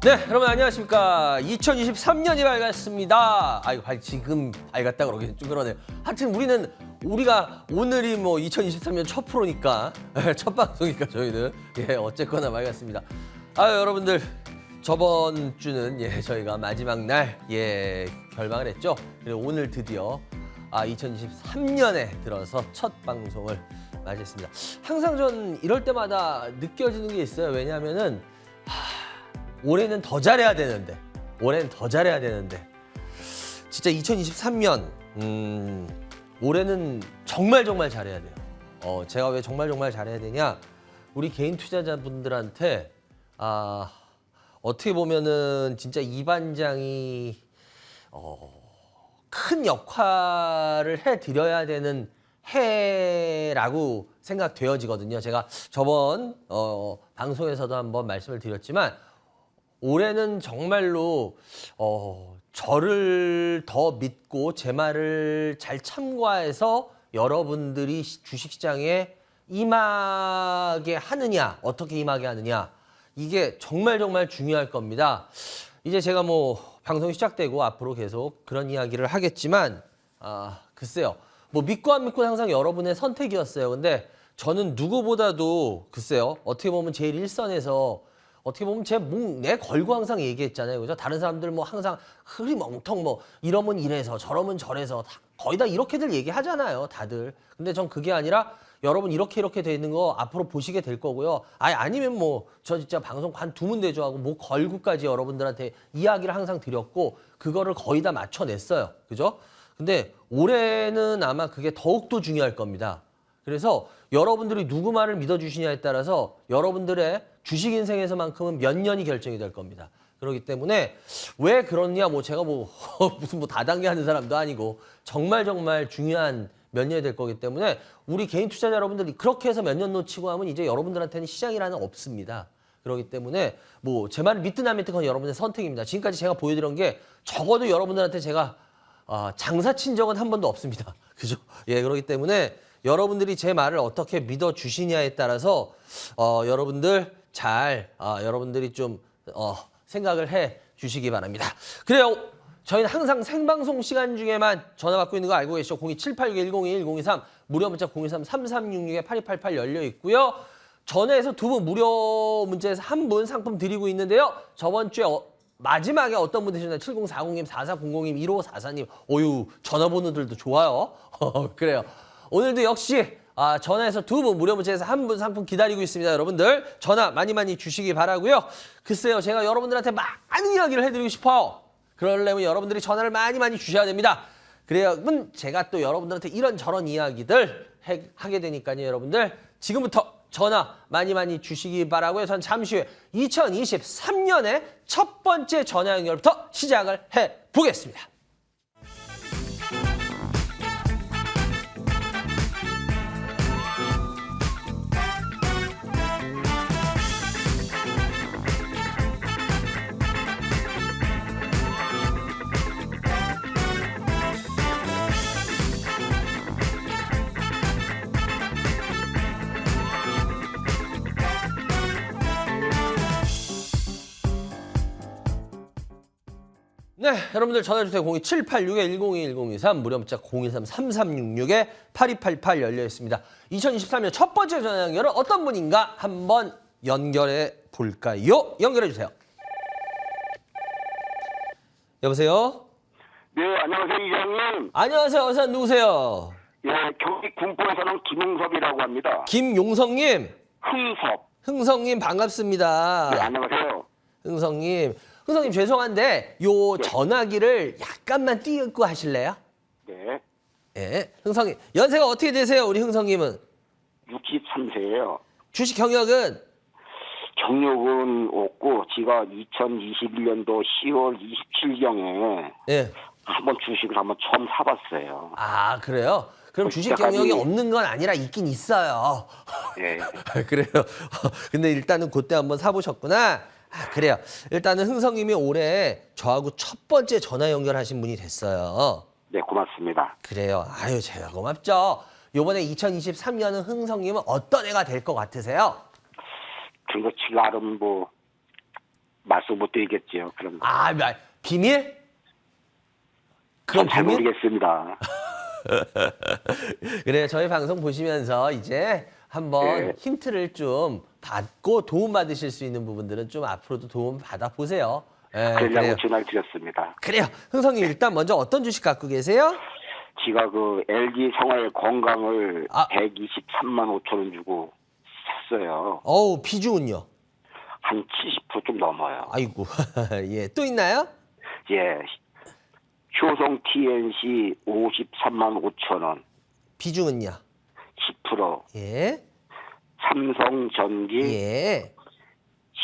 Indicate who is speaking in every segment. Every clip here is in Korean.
Speaker 1: 네, 여러분 안녕하십니까. 2023년이 밝았습니다. 아이고, 지금 밝았다 그러긴 좀 그러네요. 하여튼 우리가 오늘이 뭐 2023년 첫 프로니까, 첫 방송이니까 저희는, 어쨌거나 밝았습니다. 여러분들, 저번 주는, 저희가 마지막 날, 결방을 했죠. 그리고 오늘 드디어, 2023년에 들어서 첫 방송을 맞이했습니다. 항상 전 이럴 때마다 느껴지는 게 있어요. 왜냐하면은, 올해는 더 잘해야 되는데 진짜 2023년 올해는 정말 잘해야 돼요. 제가 왜 정말 잘해야 되냐, 우리 개인 투자자분들한테 어떻게 보면은 진짜 이 반장이 큰 역할을 해드려야 되는 해라고 생각되어지거든요. 제가 저번 방송에서도 한번 말씀을 드렸지만, 올해는 정말로 저를 더 믿고 제 말을 잘 참고해서 여러분들이 주식시장에 임하게 하느냐, 어떻게 임하게 하느냐, 이게 정말 중요할 겁니다. 이제 제가 뭐 방송이 시작되고 앞으로 계속 그런 이야기를 하겠지만, 글쎄요, 뭐 믿고 안 믿고 항상 여러분의 선택이었어요. 근데 저는 누구보다도 글쎄요, 어떻게 보면 제일 일선에서 어떻게 보면 내 걸고 항상 얘기했잖아요. 그죠? 다른 사람들 뭐 항상 흐리멍텅 뭐 이러면 이래서 저러면 저래서 거의 다 이렇게들 얘기하잖아요. 다들. 근데 전 그게 아니라 여러분 이렇게 돼 있는 거 앞으로 보시게 될 거고요. 아니면 뭐 저 진짜 방송 관두면 되죠 하고 뭐 걸고까지 여러분들한테 이야기를 항상 드렸고 그거를 거의 다 맞춰냈어요. 그죠? 근데 올해는 아마 그게 더욱더 중요할 겁니다. 그래서 여러분들이 누구 말을 믿어주시냐에 따라서 여러분들의 주식 인생에서만큼은 몇 년이 결정이 될 겁니다. 그렇기 때문에 왜 그러냐, 뭐 제가 무슨 다단계 하는 사람도 아니고 정말 중요한 몇 년이 될 거기 때문에 우리 개인 투자자 여러분들이 그렇게 해서 몇 년 놓치고 하면 이제 여러분들한테는 시장이라는 없습니다. 그렇기 때문에 뭐 제 말을 믿든 안 믿든 그건 여러분의 선택입니다. 지금까지 제가 보여드린 게 적어도 여러분들한테 제가 장사 친 적은 한 번도 없습니다. 그죠? 그렇기 때문에 여러분들이 제 말을 어떻게 믿어주시냐에 따라서 여러분들 여러분들이 좀 생각을 해 주시기 바랍니다. 그래요. 저희는 항상 생방송 시간 중에만 전화 받고 있는 거 알고 계시죠? 02786-1021-023 무료 문자 023-3366-8288 열려 있고요. 전화해서 2분, 무료 문자에서 1분 상품 드리고 있는데요. 저번 주에 마지막에 어떤 분 되셨나요? 7040님, 4400님, 1544님. 어유, 전화번호들도 좋아요. 그래요. 오늘도 역시 전화해서 2분, 무료 문자에서 1분 상품 기다리고 있습니다. 여러분들 전화 많이 주시기 바라고요. 글쎄요, 제가 여러분들한테 많은 이야기를 해드리고 싶어요. 그러려면 여러분들이 전화를 많이 주셔야 됩니다. 그래야면 제가 또 여러분들한테 이런저런 이야기들 하게 되니까요. 여러분들 지금부터 전화 많이 주시기 바라고요. 전 잠시 후에 2023년의 첫 번째 전화 연결부터 시작을 해보겠습니다. 네, 여러분들 전화주세요. 02786-1021-023 무료 문자 023-3366-8288 열려 있습니다. 2023년 첫 번째 전화 연결은 어떤 분인가 한번 연결해 볼까요? 연결해 주세요. 여보세요?
Speaker 2: 네, 안녕하세요, 이장님.
Speaker 1: 안녕하세요. 어서 누구세요?
Speaker 2: 경기 군포에서는 김용섭이라고 합니다.
Speaker 1: 김용성님.
Speaker 2: 흥섭님
Speaker 1: 반갑습니다.
Speaker 2: 네, 안녕하세요.
Speaker 1: 흥성님 죄송한데 전화기를 약간만 띄고 하실래요?
Speaker 2: 네.
Speaker 1: 흥성님 연세가 어떻게 되세요? 우리 흥성님은
Speaker 2: 63세예요.
Speaker 1: 주식 경력은?
Speaker 2: 경력은 없고 제가 2021년도 10월 27일경에 한번 주식을 처음 사봤어요.
Speaker 1: 그래요? 그럼 주식 경력이 없는 건 아니라 있긴 있어요.
Speaker 2: 네.
Speaker 1: 그래요. 근데 일단은 그때 한번 사보셨구나. 그래요. 일단은 흥성님이 올해 저하고 첫 번째 전화 연결하신 분이 됐어요.
Speaker 2: 네, 고맙습니다.
Speaker 1: 그래요. 제가 고맙죠. 요번에 2023년은 흥성님은 어떤 애가 될 것 같으세요?
Speaker 2: 그거 나름 말씀 못 드리겠지요. 그런 거.
Speaker 1: 아, 비밀? 그건
Speaker 2: 잘
Speaker 1: 비밀?
Speaker 2: 모르겠습니다.
Speaker 1: 그래, 저희 방송 보시면서 이제 한번
Speaker 2: 네.
Speaker 1: 힌트를 좀 받고 도움 받으실 수 있는 부분들은 좀 앞으로도 도움 받아 보세요. 예,
Speaker 2: 그러려고
Speaker 1: 그래요.
Speaker 2: 전화를 드렸습니다.
Speaker 1: 그래요. 흥성님 일단 먼저 어떤 주식 갖고 계세요?
Speaker 2: 지가 그 LG 생활 건강을
Speaker 1: 아.
Speaker 2: 123만 5천 원 주고 샀어요.
Speaker 1: 어우, 비중은요?
Speaker 2: 한 70%좀 넘어요.
Speaker 1: 아이고, 예, 또 있나요?
Speaker 2: 예. 효성 TNC 53만 5천 원,
Speaker 1: 비중은요?
Speaker 2: 10%.
Speaker 1: 예,
Speaker 2: 삼성 전기
Speaker 1: 예,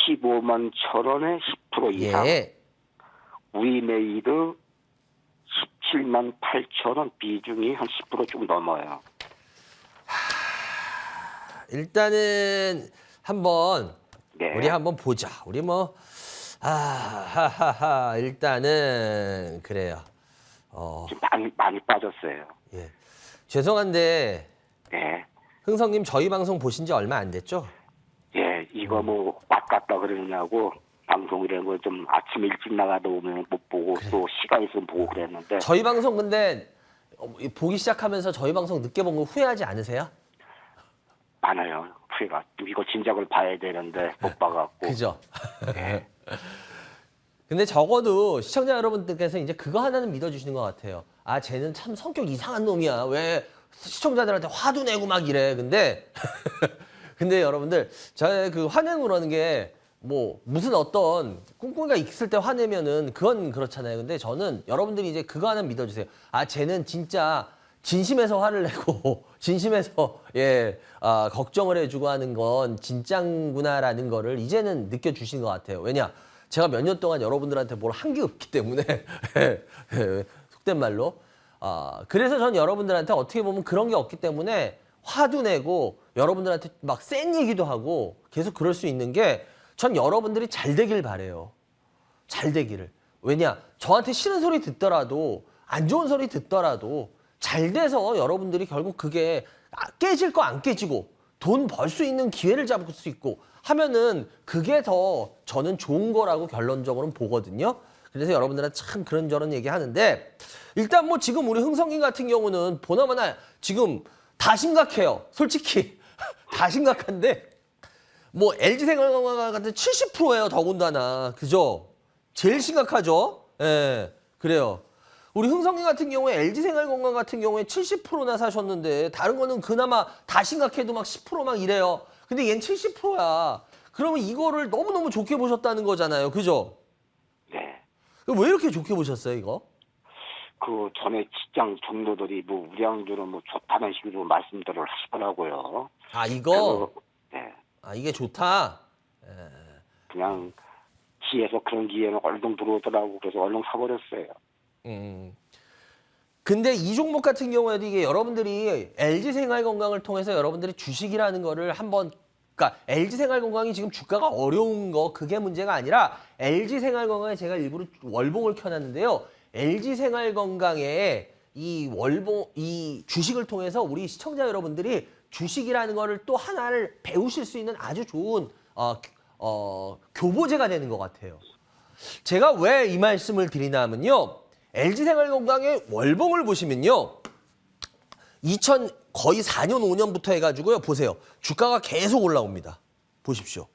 Speaker 2: 15만 천 원에 10% 이상.
Speaker 1: 예.
Speaker 2: 위메이드 17만 8천 원, 비중이 한 10%좀 넘어요.
Speaker 1: 일단은 한번
Speaker 2: 네.
Speaker 1: 우리 한번 보자. 우리 뭐 하하하 일단은 그래요.
Speaker 2: 좀 많이 빠졌어요.
Speaker 1: 예. 죄송한데
Speaker 2: 네.
Speaker 1: 흥성님 저희 방송 보신 지 얼마 안 됐죠?
Speaker 2: 예, 이거 뭐 왔갔다 그러느냐고 방송이라는 거 좀 아침 일찍 나가다 오면 못 보고 또 시간 있으면 보고 그랬는데
Speaker 1: 저희 방송 근데 보기 시작하면서 저희 방송 늦게 본 거 후회하지 않으세요?
Speaker 2: 많아요. 후회가. 이거 진작을 봐야 되는데 못 봐갖고.
Speaker 1: 그죠? 근데 적어도 시청자 여러분들께서 이제 그거 하나는 믿어주시는 것 같아요. 아, 쟤는 참 성격 이상한 놈이야. 왜 시청자들한테 화도 내고 막 이래. 근데 여러분들 저의 그 화내는 거라는 게 뭐 무슨 어떤 꿍꿍이가 있을 때 화내면은 그건 그렇잖아요. 근데 저는 여러분들이 이제 그거 하나 믿어주세요. 아, 쟤는 진짜 진심에서 화를 내고 진심에서 걱정을 해주고 하는 건 진짠구나라는 거를 이제는 느껴주신 것 같아요. 왜냐? 제가 몇 년 동안 여러분들한테 뭘 한 게 없기 때문에 속된 말로 그래서 전 여러분들한테 어떻게 보면 그런 게 없기 때문에 화도 내고 여러분들한테 막 센 얘기도 하고 계속 그럴 수 있는 게 전 여러분들이 잘 되길 바래요. 잘 되기를. 왜냐? 저한테 싫은 소리 듣더라도 안 좋은 소리 듣더라도 잘 돼서 여러분들이 결국 그게 깨질 거 안 깨지고 돈 벌 수 있는 기회를 잡을 수 있고 하면은 그게 더 저는 좋은 거라고 결론적으로는 보거든요. 그래서 여러분들한테 참 그런저런 얘기 하는데 일단 뭐 지금 우리 흥성님 같은 경우는 보나마나 지금 다 심각해요. 솔직히 다 심각한데 뭐 LG생활건강 같은 70%예요. 더군다나. 그죠? 제일 심각하죠? 예. 그래요. 우리 흥성님 같은 경우에 LG생활건강 같은 경우에 70%나 사셨는데 다른 거는 그나마 다 심각해도 막 10% 막 이래요. 근데 얘는 70%야. 그러면 이거를 너무너무 좋게 보셨다는 거잖아요. 그죠?
Speaker 2: 네.
Speaker 1: 왜 이렇게 좋게 보셨어요, 이거?
Speaker 2: 그 전에 직장 동료들이 뭐 우량주는 뭐 좋다는 식으로 말씀들을 하시더라고요.
Speaker 1: 아, 이거?
Speaker 2: 네.
Speaker 1: 아, 이게 좋다?
Speaker 2: 그냥 지에서 그런 기회는 얼른 들어오더라고. 그래서 얼른 사버렸어요.
Speaker 1: 근데 이 종목 같은 경우에도 이게 여러분들이 LG생활건강을 통해서 여러분들이 주식이라는 거를 한번 그러니까 LG생활건강이 지금 주가가 어려운 거 그게 문제가 아니라 LG생활건강에 제가 일부러 월봉을 켜놨는데요. LG생활건강의 이 주식을 통해서 우리 시청자 여러분들이 주식이라는 거를 또 하나를 배우실 수 있는 아주 좋은 교보제가 되는 것 같아요. 제가 왜 이 말씀을 드리나 하면요. LG생활건강의 월봉을 보시면요. 거의 4년, 5년부터 해가지고요. 보세요. 주가가 계속 올라옵니다. 보십시오.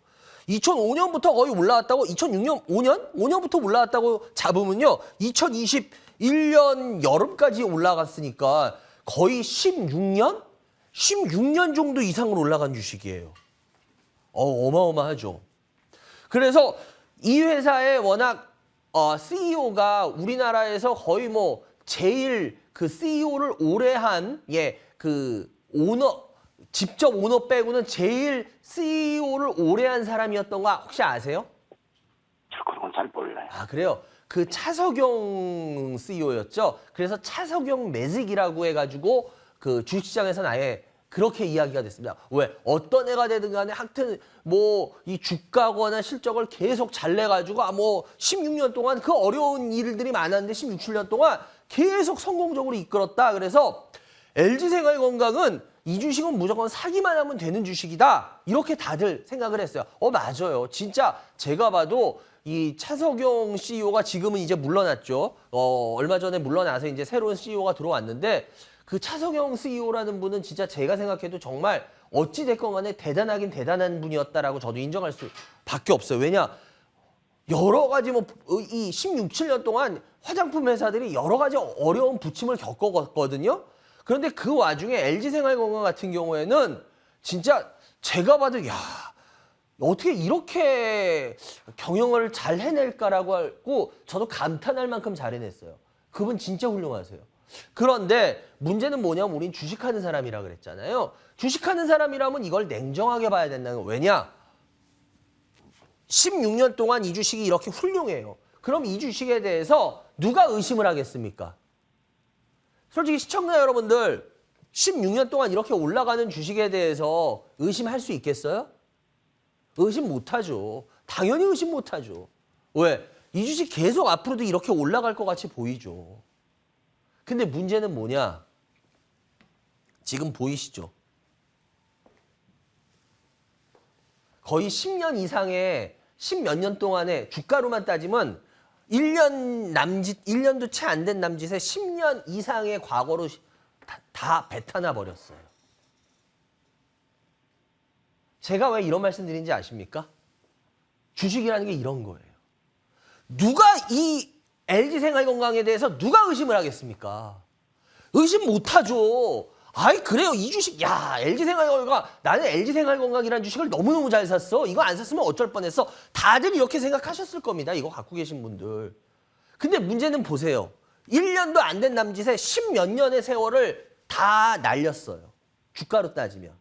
Speaker 1: 2005년부터 거의 올라왔다고 2006년, 5년부터 올라왔다고 잡으면요. 2021년 여름까지 올라갔으니까 거의 16년 정도 이상으로 올라간 주식이에요. 어마어마하죠. 그래서 이 회사의 워낙 CEO가 우리나라에서 거의 뭐 제일 그 CEO를 오래 한 그 직접 오너 빼고는 제일 CEO를 오래 한 사람이었던 거 혹시 아세요?
Speaker 2: 저 그런 건 잘 몰라요.
Speaker 1: 아, 그래요? 그 차석용 CEO였죠. 그래서 차석용 매직이라고 해가지고 그 주식시장에서는 아예 그렇게 이야기가 됐습니다. 왜? 어떤 애가 되든 간에 하여튼 뭐 이 주가거나 실적을 계속 잘 내가지고 뭐 16년 동안 그 어려운 일들이 많았는데 16, 17년 동안 계속 성공적으로 이끌었다. 그래서 LG생활건강은 이 주식은 무조건 사기만 하면 되는 주식이다. 이렇게 다들 생각을 했어요. 맞아요. 진짜 제가 봐도 이 차석용 CEO가 지금은 이제 물러났죠. 얼마 전에 물러나서 이제 새로운 CEO가 들어왔는데 그 차석용 CEO라는 분은 진짜 제가 생각해도 정말 어찌 됐건 간에 대단하긴 대단한 분이었다라고 저도 인정할 수밖에 없어요. 왜냐? 여러 가지 이 16, 17년 동안 화장품 회사들이 여러 가지 어려운 부침을 겪었거든요. 그런데 그 와중에 LG생활건강 같은 경우에는 진짜 제가 봐도 야 어떻게 이렇게 경영을 잘 해낼까라고 하고 저도 감탄할 만큼 잘 해냈어요. 그분 진짜 훌륭하세요. 그런데 문제는 뭐냐면 우린 주식하는 사람이라 그랬잖아요. 주식하는 사람이라면 이걸 냉정하게 봐야 된다는 거예요. 왜냐? 16년 동안 이 주식이 이렇게 훌륭해요. 그럼 이 주식에 대해서 누가 의심을 하겠습니까? 솔직히 시청자 여러분들 16년 동안 이렇게 올라가는 주식에 대해서 의심할 수 있겠어요? 의심 못하죠. 당연히 의심 못하죠. 왜? 이 주식 계속 앞으로도 이렇게 올라갈 것 같이 보이죠. 근데 문제는 뭐냐? 지금 보이시죠? 거의 10년 이상의 10몇 년 동안의 주가로만 따지면 1년도 채 안 된 남짓에 10년 이상의 과거로 다 뱉어나 버렸어요. 제가 왜 이런 말씀 드린지 아십니까? 주식이라는 게 이런 거예요. 누가 이 LG생활건강에 대해서 누가 의심을 하겠습니까? 의심 못하죠. 아이 그래요. 이 주식 야 LG생활건강 나는 LG생활건강이라는 주식을 너무너무 잘 샀어. 이거 안 샀으면 어쩔 뻔했어. 다들 이렇게 생각하셨을 겁니다. 이거 갖고 계신 분들. 근데 문제는 보세요. 1년도 안 된 남짓에 10몇 년의 세월을 다 날렸어요. 주가로 따지면.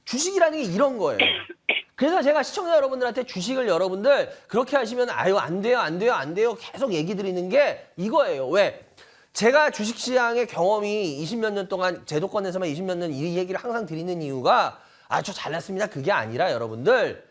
Speaker 1: 주식이라는 게 이런 거예요. 그래서 제가 시청자 여러분들한테 주식을 여러분들 그렇게 하시면 아유 안 돼요 안 돼요 안 돼요 계속 얘기 드리는 게 이거예요. 왜? 제가 주식시장의 경험이 20몇 년 동안 제도권에서만 20몇 년 이 얘기를 항상 드리는 이유가 저 잘났습니다. 그게 아니라 여러분들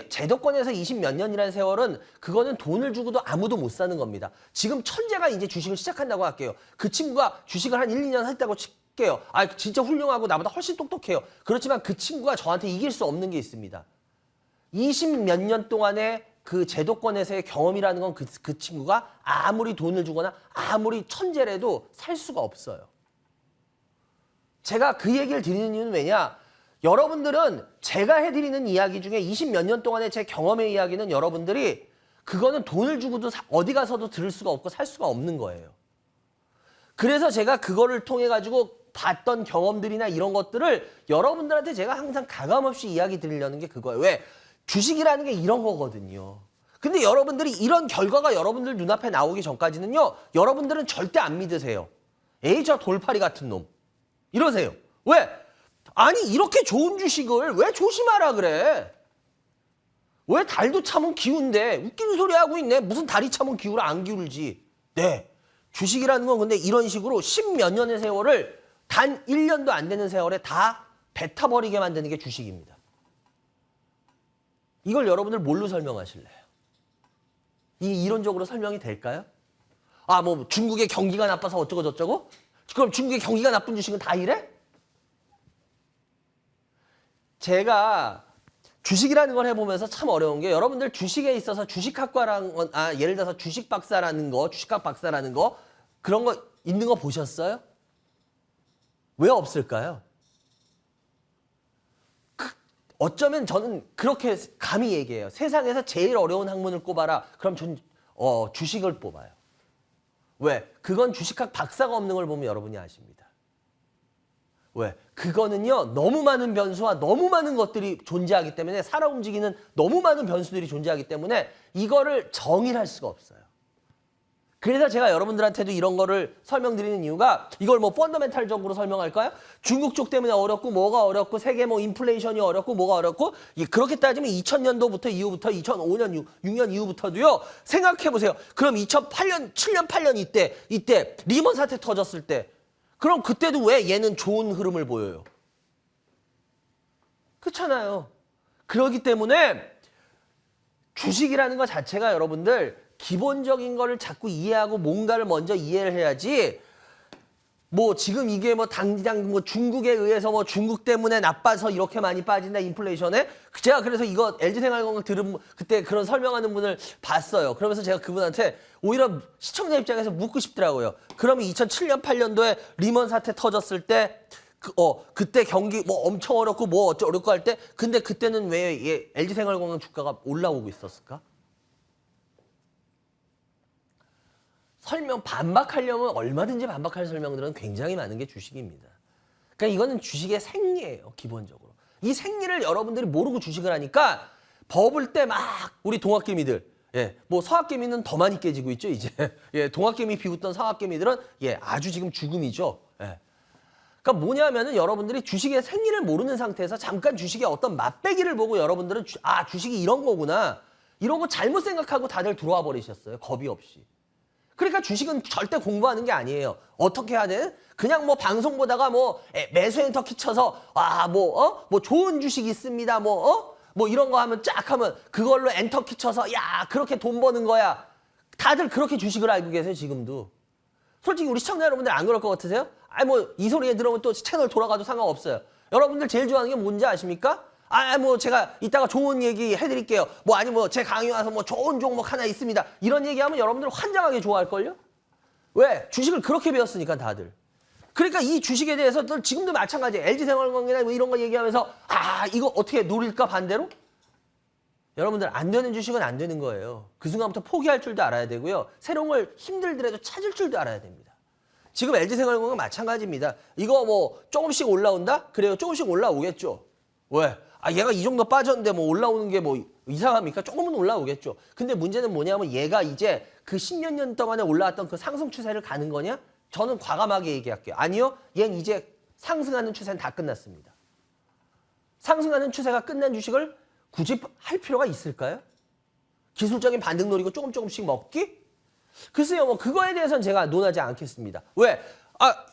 Speaker 1: 제도권에서 20몇 년이라는 세월은 그거는 돈을 주고도 아무도 못 사는 겁니다. 지금 천재가 이제 주식을 시작한다고 할게요. 그 친구가 주식을 한 1, 2년 했다고 칠게요. 진짜 훌륭하고 나보다 훨씬 똑똑해요. 그렇지만 그 친구가 저한테 이길 수 없는 게 있습니다. 20몇 년 동안의 그 제도권에서의 경험이라는 건 그 친구가 아무리 돈을 주거나 아무리 천재라도 살 수가 없어요. 제가 그 얘기를 드리는 이유는 왜냐? 여러분들은 제가 해드리는 이야기 중에 20몇 년 동안의 제 경험의 이야기는 여러분들이 그거는 돈을 주고도 어디 가서도 들을 수가 없고 살 수가 없는 거예요. 그래서 제가 그거를 통해 가지고 봤던 경험들이나 이런 것들을 여러분들한테 제가 항상 가감없이 이야기 드리려는 게 그거예요. 왜? 주식이라는 게 이런 거거든요. 근데 여러분들이 이런 결과가 여러분들 눈앞에 나오기 전까지는요. 여러분들은 절대 안 믿으세요. 에이 저 돌팔이 같은 놈. 이러세요. 왜? 아니 이렇게 좋은 주식을 왜 조심하라 그래? 왜 달도 참은 기운데 웃기는 소리 하고 있네. 무슨 달이 참은 기울어 안 기울지. 네. 주식이라는 건 근데 이런 식으로 10몇 년의 세월을 단 1년도 안 되는 세월에 다 뱉어버리게 만드는 게 주식입니다. 이걸 여러분들 뭘로 설명하실래요? 이론적으로 설명이 될까요? 뭐 중국의 경기가 나빠서 어쩌고 저쩌고? 그럼 중국의 경기가 나쁜 주식은 다 이래? 제가 주식이라는 걸 해보면서 참 어려운 게 여러분들 주식에 있어서 주식학과라는 건 예를 들어서 주식학 박사라는 거 그런 거 있는 거 보셨어요? 왜 없을까요? 어쩌면 저는 그렇게 감히 얘기해요. 세상에서 제일 어려운 학문을 꼽아라. 그럼 전 주식을 뽑아요. 왜? 그건 주식학 박사가 없는 걸 보면 여러분이 아십니다. 왜? 그거는요. 너무 많은 변수와 너무 많은 것들이 존재하기 때문에 살아 움직이는 너무 많은 변수들이 존재하기 때문에 이거를 정의할 수가 없어요. 그래서 제가 여러분들한테도 이런 거를 설명드리는 이유가 이걸 뭐 펀더멘탈적으로 설명할까요? 중국 쪽 때문에 어렵고 뭐가 어렵고 세계 뭐 인플레이션이 어렵고 뭐가 어렵고 그렇게 따지면 2000년도부터 이후부터 2005년 6년 이후부터도요. 생각해 보세요. 그럼 2008년 7년 8년 이때 리먼 사태 터졌을 때 그럼 그때도 왜 얘는 좋은 흐름을 보여요? 그렇잖아요. 그렇기 때문에 주식이라는 것 자체가 여러분들 기본적인 거를 자꾸 이해하고 뭔가를 먼저 이해를 해야지 뭐 지금 이게 뭐 당장 뭐 중국에 의해서 뭐 중국 때문에 나빠서 이렇게 많이 빠진다 인플레이션에 제가 그래서 이거 LG생활건강 들은 그때 그런 설명하는 분을 봤어요. 그러면서 제가 그분한테 오히려 시청자 입장에서 묻고 싶더라고요. 그러면 2007년 8년도에 리먼 사태 터졌을 때 그때 경기 뭐 엄청 어렵고 뭐 어렵고 할 때 근데 그때는 왜 LG생활건강 주가가 올라오고 있었을까? 설명 반박하려면 얼마든지 반박할 설명들은 굉장히 많은 게 주식입니다. 그러니까 이거는 주식의 생리예요, 기본적으로. 이 생리를 여러분들이 모르고 주식을 하니까 버블 때 막 우리 동학개미들, 뭐 서학개미는 더 많이 깨지고 있죠, 이제. 동학개미 비웃던 서학개미들은 아주 지금 죽음이죠. 그러니까 뭐냐면은 여러분들이 주식의 생리를 모르는 상태에서 잠깐 주식의 어떤 맛배기를 보고 여러분들은 주식이 이런 거구나. 이러고 잘못 생각하고 다들 들어와 버리셨어요, 겁이 없이. 그러니까 주식은 절대 공부하는 게 아니에요. 어떻게 해야 돼? 그냥 뭐 방송 보다가 뭐 매수 엔터키 쳐서 뭐 좋은 주식 있습니다. 뭐 이런 거 하면 쫙 하면 그걸로 엔터키 쳐서 야 그렇게 돈 버는 거야. 다들 그렇게 주식을 알고 계세요 지금도. 솔직히 우리 시청자 여러분들 안 그럴 것 같으세요? 뭐 이 소리에 들으면 또 채널 돌아가도 상관없어요. 여러분들 제일 좋아하는 게 뭔지 아십니까? 뭐 제가 이따가 좋은 얘기 해드릴게요. 뭐 아니 뭐 제 강의 와서 뭐 좋은 종목 하나 있습니다. 이런 얘기하면 여러분들 환장하게 좋아할걸요? 왜? 주식을 그렇게 배웠으니까 다들. 그러니까 이 주식에 대해서 지금도 마찬가지예요. LG생활건강이나 뭐 이런 거 얘기하면서 이거 어떻게 노릴까 반대로? 여러분들 안 되는 주식은 안 되는 거예요. 그 순간부터 포기할 줄도 알아야 되고요. 새로운 걸 힘들더라도 찾을 줄도 알아야 됩니다. 지금 LG생활건강 마찬가지입니다. 이거 뭐 조금씩 올라온다? 그래요. 조금씩 올라오겠죠. 왜? 얘가 이 정도 빠졌는데 뭐 올라오는 게 뭐 이상합니까? 조금은 올라오겠죠. 근데 문제는 뭐냐면 얘가 이제 그 10몇 년 동안에 올라왔던 그 상승 추세를 가는 거냐? 저는 과감하게 얘기할게요. 아니요. 얘는 이제 상승하는 추세는 다 끝났습니다. 상승하는 추세가 끝난 주식을 굳이 할 필요가 있을까요? 기술적인 반등 노리고 조금씩 먹기? 글쎄요. 뭐 그거에 대해서는 제가 논하지 않겠습니다. 왜?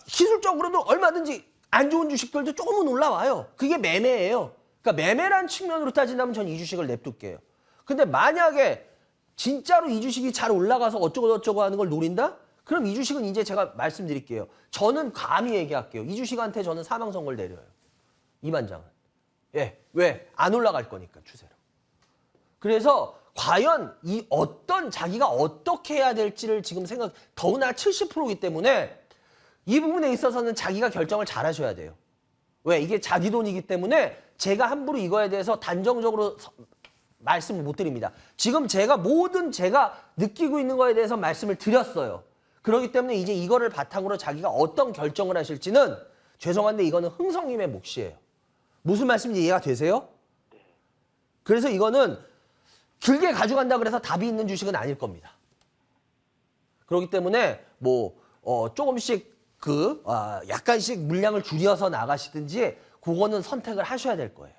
Speaker 1: 기술적으로도 얼마든지 안 좋은 주식들도 조금은 올라와요. 그게 매매예요. 그러니까 매매란 측면으로 따진다면 전 이 주식을 냅둘게요. 근데 만약에 진짜로 이 주식이 잘 올라가서 어쩌고 하는 걸 노린다? 그럼 이 주식은 이제 제가 말씀드릴게요. 저는 감히 얘기할게요. 이 주식한테 저는 사망 선고를 내려요. 이만장은. 왜? 안 올라갈 거니까 추세로. 그래서 과연 이 자기가 어떻게 해야 될지를 지금 더구나 70%이기 때문에 이 부분에 있어서는 자기가 결정을 잘 하셔야 돼요. 왜? 이게 자기 돈이기 때문에 제가 함부로 이거에 대해서 단정적으로 말씀을 못 드립니다. 지금 제가 느끼고 있는 거에 대해서 말씀을 드렸어요. 그렇기 때문에 이제 이거를 바탕으로 자기가 어떤 결정을 하실지는 죄송한데 이거는 흥성님의 몫이에요. 무슨 말씀인지 이해가 되세요? 그래서 이거는 길게 가져간다 그래서 답이 있는 주식은 아닐 겁니다. 그렇기 때문에 조금씩 약간씩 물량을 줄여서 나가시든지 그거는 선택을 하셔야 될 거예요.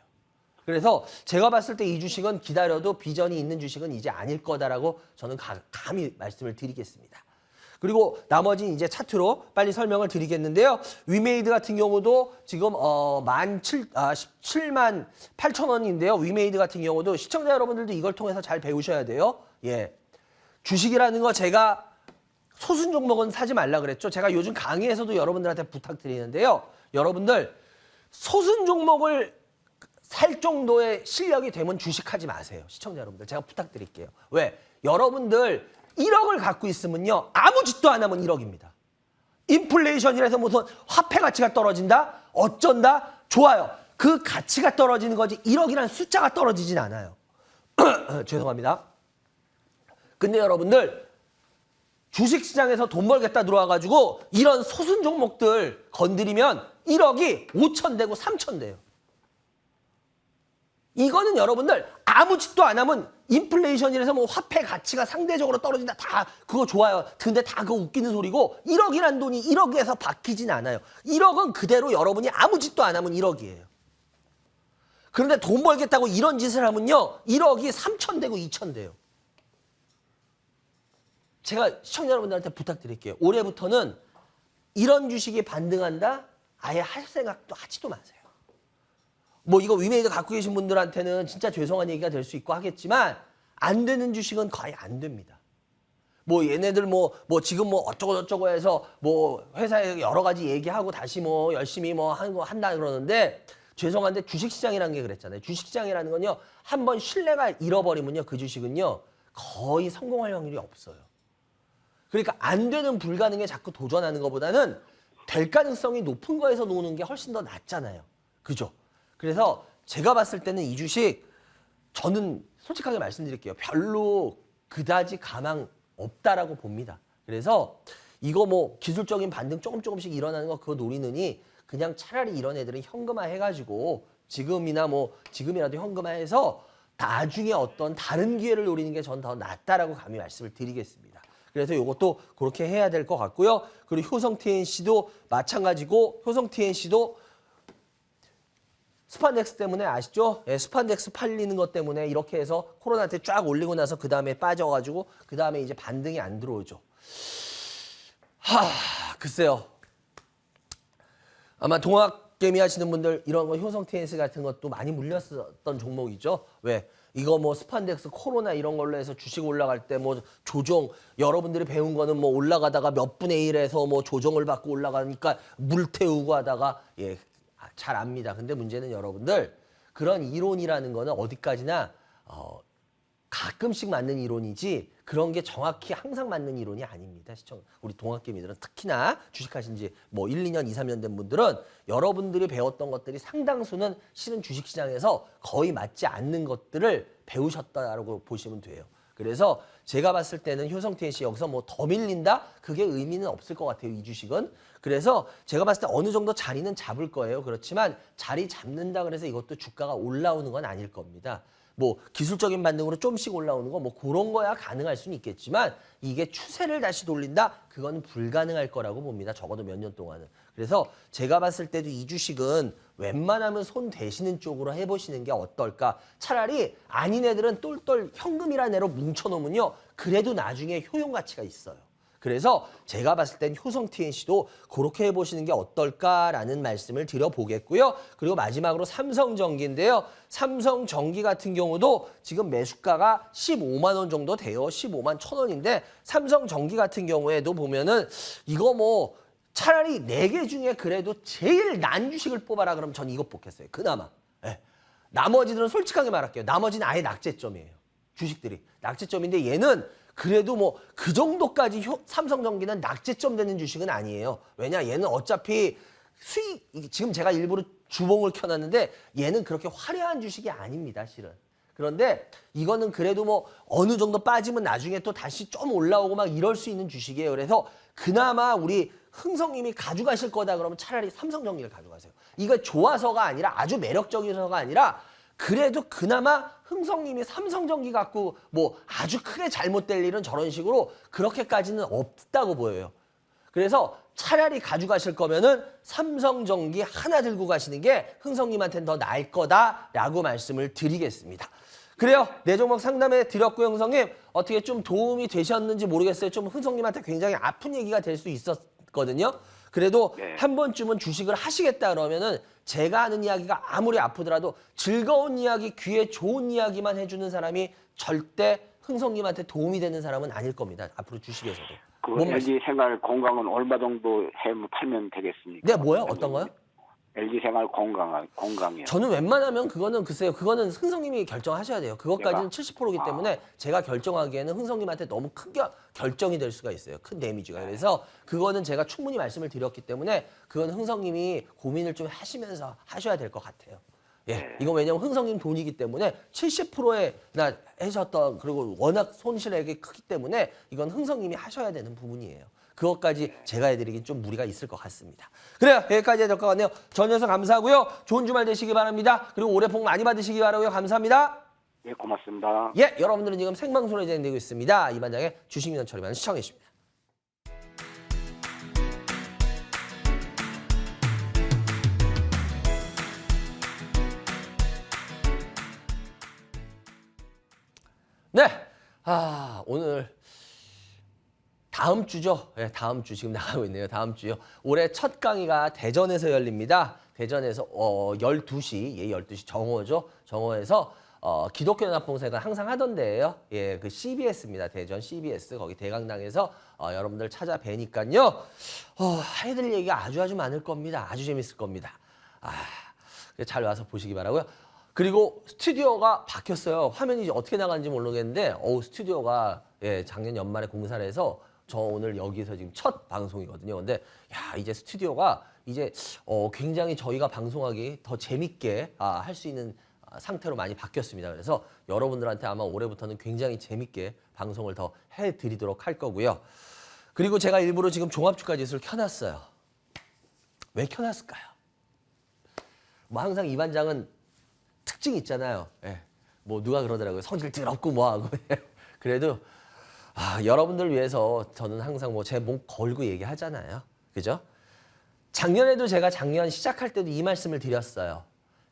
Speaker 1: 그래서 제가 봤을 때 이 주식은 기다려도 비전이 있는 주식은 이제 아닐 거다라고 저는 감히 말씀을 드리겠습니다. 그리고 나머지 이제 차트로 빨리 설명을 드리겠는데요. 위메이드 같은 경우도 지금 17만 8천 원인데요. 위메이드 같은 경우도 시청자 여러분들도 이걸 통해서 잘 배우셔야 돼요. 주식이라는 거 제가 소순 종목은 사지 말라 그랬죠. 제가 요즘 강의에서도 여러분들한테 부탁드리는데요. 여러분들 소순 종목을 살 정도의 실력이 되면 주식하지 마세요. 시청자 여러분들 제가 부탁드릴게요. 왜? 여러분들 1억을 갖고 있으면요. 아무 짓도 안 하면 1억입니다. 인플레이션이라서 무슨 화폐 가치가 떨어진다? 어쩐다? 좋아요. 그 가치가 떨어지는 거지 1억이라는 숫자가 떨어지진 않아요. 죄송합니다. 근데 여러분들 주식시장에서 돈 벌겠다 들어와가지고 이런 소순 종목들 건드리면 1억이 5천 되고 3천 돼요. 이거는 여러분들 아무 짓도 안 하면 인플레이션이라서 뭐 화폐 가치가 상대적으로 떨어진다. 다 그거 좋아요. 근데 다 그거 웃기는 소리고 1억이란 돈이 1억에서 바뀌진 않아요. 1억은 그대로 여러분이 아무 짓도 안 하면 1억이에요. 그런데 돈 벌겠다고 이런 짓을 하면요. 1억이 3천 되고 2천 돼요. 제가 시청자 여러분들한테 부탁드릴게요. 올해부터는 이런 주식이 반등한다? 아예 할 생각도 하지도 마세요. 이거 위메이드 갖고 계신 분들한테는 진짜 죄송한 얘기가 될 수 있고 하겠지만 안 되는 주식은 거의 안 됩니다. 뭐 얘네들 뭐 지금 뭐 어쩌고 저쩌고 해서 뭐 회사에 여러 가지 얘기하고 다시 뭐 열심히 뭐 하는 거 한다 그러는데 죄송한데 주식시장이라는 게 그랬잖아요. 주식시장이라는 건요. 한번 신뢰가 잃어버리면요. 그 주식은요. 거의 성공할 확률이 없어요. 그러니까 안 되는 불가능에 자꾸 도전하는 것보다는 될 가능성이 높은 거에서 노는 게 훨씬 더 낫잖아요. 그죠? 그래서 제가 봤을 때는 이 주식 저는 솔직하게 말씀드릴게요. 별로 그다지 가망 없다라고 봅니다. 그래서 이거 뭐 기술적인 반등 조금씩 일어나는 거 그거 노리느니 그냥 차라리 이런 애들은 현금화 해가지고 지금이라도 현금화해서 나중에 어떤 다른 기회를 노리는 게 전 더 낫다라고 감히 말씀을 드리겠습니다. 그래서 이것도 그렇게 해야 될 것 같고요. 그리고 효성 TNC도 마찬가지고 효성 TNC도 스판덱스 때문에 아시죠? 예, 스판덱스 팔리는 것 때문에 이렇게 해서 코로나 때 쫙 올리고 나서 그 다음에 빠져가지고 그 다음에 이제 반등이 안 들어오죠. 글쎄요. 아마 동학개미 하시는 분들 이런 거 효성 TNC 같은 것도 많이 물렸었던 종목이죠. 왜? 이거 뭐 스판덱스 코로나 이런 걸로 해서 주식 올라갈 때 뭐 조정 여러분들이 배운 거는 뭐 올라가다가 몇 분의 1에서 뭐 조정을 받고 올라가니까 물 태우고 하다가 잘 압니다. 근데 문제는 여러분들 그런 이론이라는 거는 어디까지나 가끔씩 맞는 이론이지 그런 게 정확히 항상 맞는 이론이 아닙니다. 우리 동학개미들은 특히나 주식하신 지 뭐 1, 2년, 2, 3년 된 분들은 여러분들이 배웠던 것들이 상당수는 실은 주식시장에서 거의 맞지 않는 것들을 배우셨다라고 보시면 돼요. 그래서 제가 봤을 때는 효성 TNC 여기서 뭐 더 밀린다? 그게 의미는 없을 것 같아요. 이 주식은. 그래서 제가 봤을 때 어느 정도 자리는 잡을 거예요. 그렇지만 자리 잡는다 그래서 이것도 주가가 올라오는 건 아닐 겁니다. 뭐 기술적인 반등으로 좀씩 올라오는 거 뭐 그런 거야 가능할 수는 있겠지만 이게 추세를 다시 돌린다? 그건 불가능할 거라고 봅니다. 적어도 몇 년 동안은. 그래서 제가 봤을 때도 이 주식은 웬만하면 손 대시는 쪽으로 해보시는 게 어떨까. 차라리 아닌 애들은 똘똘 현금이라는 애로 뭉쳐놓으면요. 그래도 나중에 효용 가치가 있어요. 그래서 제가 봤을 땐 효성 TNC도 그렇게 해보시는 게 어떨까라는 말씀을 드려보겠고요. 그리고 마지막으로 삼성전기인데요. 삼성전기 같은 경우도 지금 매수가가 15만 원 정도 돼요. 15만 1,000원인데 삼성전기 같은 경우에도 보면은 이거 뭐 차라리 4개 중에 그래도 제일 난 주식을 뽑아라 그러면 전 이거 뽑겠어요. 그나마. 예. 나머지들은 솔직하게 말할게요. 나머지는 아예 낙제점이에요. 주식들이. 낙제점인데 얘는 그래도 뭐 그 정도까지 삼성전기는 낙제점 되는 주식은 아니에요. 왜냐 얘는 어차피 수익 지금 제가 일부러 주봉을 켜놨는데 얘는 그렇게 화려한 주식이 아닙니다. 실은. 그런데 이거는 그래도 뭐 어느 정도 빠지면 나중에 또 다시 좀 올라오고 막 이럴 수 있는 주식이에요. 그래서 그나마 우리 흥성님이 가져가실 거다 그러면 차라리 삼성전기를 가져가세요. 이거 좋아서가 아니라 아주 매력적이어서가 아니라 그래도 그나마 흥성님이 삼성전기 갖고 뭐 아주 크게 잘못될 일은 저런 식으로 그렇게까지는 없다고 보여요. 그래서 차라리 가져가실 거면은 삼성전기 하나 들고 가시는 게 흥성님한테는 더 나을 거다라고 말씀을 드리겠습니다. 그래요. 네 종목 상담해 드렸고요. 흥성님 어떻게 좀 도움이 되셨는지 모르겠어요. 좀 흥성님한테 굉장히 아픈 얘기가 될 수 있었거든요. 그래도
Speaker 2: 네.
Speaker 1: 한 번쯤은 주식을 하시겠다 그러면은 제가 하는 이야기가 아무리 아프더라도 즐거운 이야기, 귀에 좋은 이야기만 해주는 사람이 절대 흥성님한테 도움이 되는 사람은 아닐 겁니다. 앞으로 주식에서도.
Speaker 2: 그
Speaker 1: 뭔 말씀-
Speaker 2: LG 생활 건강은 얼마 정도 팔면 되겠습니까?
Speaker 1: 네, 뭐요? 어떤 거요?
Speaker 2: LG 생활 건강이요.
Speaker 1: 저는 웬만하면 그거는 글쎄요. 그거는 흥성님이 결정하셔야 돼요. 그것까지는
Speaker 2: 내가?
Speaker 1: 70%이기 때문에 제가 결정하기에는 흥성님한테 너무 큰 결정이 될 수가 있어요. 큰 데미지가. 그래서 그거는 제가 충분히 말씀을 드렸기 때문에 그건 흥성님이 고민을 좀 하시면서 하셔야 될 것 같아요. 예, 이건 왜냐면 흥성님 돈이기 때문에 70%나 하셨던 그리고 워낙 손실액이 크기 때문에 이건 흥성님이 하셔야 되는 부분이에요. 그것까지 제가 해드리긴 좀 무리가 있을 것 같습니다. 그래요. 여기까지 해야 될 것 같네요. 전혀서 감사하고요. 좋은 주말 되시기 바랍니다. 그리고 올해 복 많이 받으시기 바라고요. 감사합니다.
Speaker 2: 예, 고맙습니다.
Speaker 1: 예, 여러분들은 지금 생방송으로 진행되고 있습니다. 이반장의 주식민원 처리만 시청해 주십니다. 네, 오늘 다음 주죠. 네, 다음 주 지금 나가고 있네요. 다음 주요. 올해 첫 강의가 대전에서 열립니다. 대전에서 12시, 12시 정오죠. 정오에서 기독교연합봉사가 항상 하던 데예요. 예, 그 CBS입니다. 대전 CBS 거기 대강당에서 여러분들 찾아뵈니까요. 해드릴 얘기가 아주 많을 겁니다. 아주 재밌을 겁니다. 잘 와서 보시기 바라고요. 그리고 스튜디오가 바뀌었어요. 화면이 이제 어떻게 나가는지 모르겠는데 스튜디오가 작년 연말에 공사를 해서 저 오늘 여기서 지금 첫 방송이거든요. 근데 이제 스튜디오가 이제 굉장히 저희가 방송하기 더 재밌게 할 수 있는 상태로 많이 바뀌었습니다. 그래서 여러분들한테 아마 올해부터는 굉장히 재밌게 방송을 더 해드리도록 할 거고요. 그리고 제가 일부러 지금 종합주가 지수를 켜놨어요. 왜 켜놨을까요? 뭐 항상 이 반장은 특징이 있잖아요. 예. 뭐 누가 그러더라고요. 성질 더럽고 뭐하고. 그래도 여러분들 위해서 저는 항상 뭐 제 몸 걸고 얘기하잖아요. 그죠? 작년에도 제가 작년 시작할 때도 이 말씀을 드렸어요.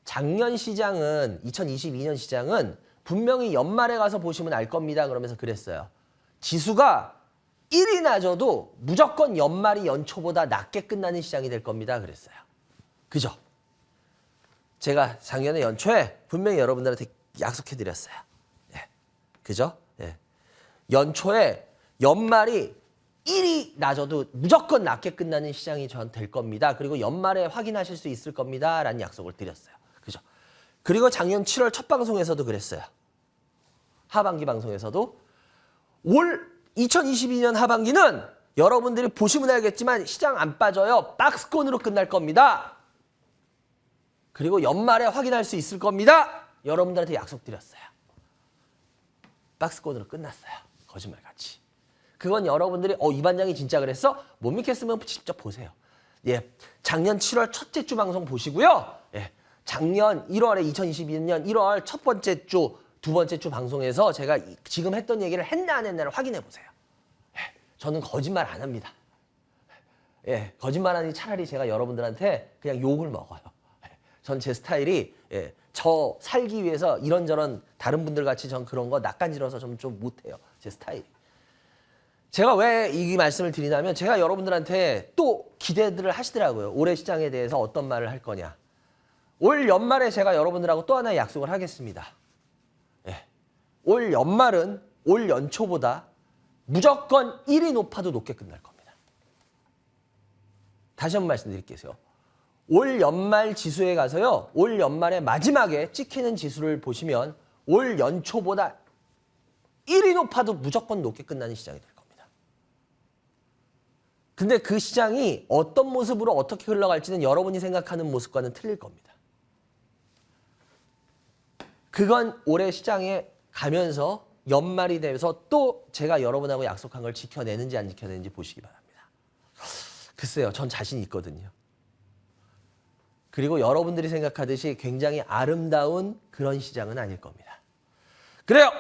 Speaker 1: 작년 시장은 2022년 시장은 분명히 연말에 가서 보시면 알 겁니다. 그러면서 그랬어요. 지수가 1이 낮아도 무조건 연말이 연초보다 낮게 끝나는 시장이 될 겁니다. 그랬어요. 그죠? 제가 작년에 연초에 분명히 여러분들한테 약속해드렸어요. 예. 그죠? 예. 연초에 연말이 1이 낮아도 무조건 낮게 끝나는 시장이 전 될 겁니다. 그리고 연말에 확인하실 수 있을 겁니다. 라는 약속을 드렸어요. 그죠? 그리고 작년 7월 첫 방송에서도 그랬어요. 하반기 방송에서도 올 2022년 하반기는 여러분들이 보시면 알겠지만 시장 안 빠져요. 박스권으로 끝날 겁니다. 그리고 연말에 확인할 수 있을 겁니다. 여러분들한테 약속드렸어요. 박스권으로 끝났어요. 거짓말같이. 그건 여러분들이 이 반장이 진짜 그랬어? 못 믿겠으면 직접 보세요. 예, 작년 7월 첫째 주 방송 보시고요. 예, 작년 1월에 2022년 1월 첫 번째 주, 두 번째 주 방송에서 제가 지금 했던 얘기를 했나 안 했나를 확인해 보세요. 예, 저는 거짓말 안 합니다. 예, 거짓말하니 차라리 제가 여러분들한테 그냥 욕을 먹어요. 전 제 스타일이 저 살기 위해서 이런저런 다른 분들 같이 전 그런 거 낯간지러서 좀 못해요. 제 스타일이. 제가 왜 이 말씀을 드리냐면 제가 여러분들한테 또 기대들을 하시더라고요. 올해 시장에 대해서 어떤 말을 할 거냐. 올 연말에 제가 여러분들하고 또 하나의 약속을 하겠습니다. 예. 올 연말은 올 연초보다 무조건 1이 높아도 높게 끝날 겁니다. 다시 한번 말씀드릴게요. 올 연말 지수에 가서요. 올 연말에 마지막에 찍히는 지수를 보시면 올 연초보다 1이 높아도 무조건 높게 끝나는 시장이 될 겁니다. 근데 그 시장이 어떤 모습으로 어떻게 흘러갈지는 여러분이 생각하는 모습과는 틀릴 겁니다. 그건 올해 시장에 가면서 연말이 되면서 또 제가 여러분하고 약속한 걸 지켜내는지 안 지켜내는지 보시기 바랍니다. 글쎄요. 전 자신 있거든요. 그리고 여러분들이 생각하듯이 굉장히 아름다운 그런 시장은 아닐 겁니다. 그래요.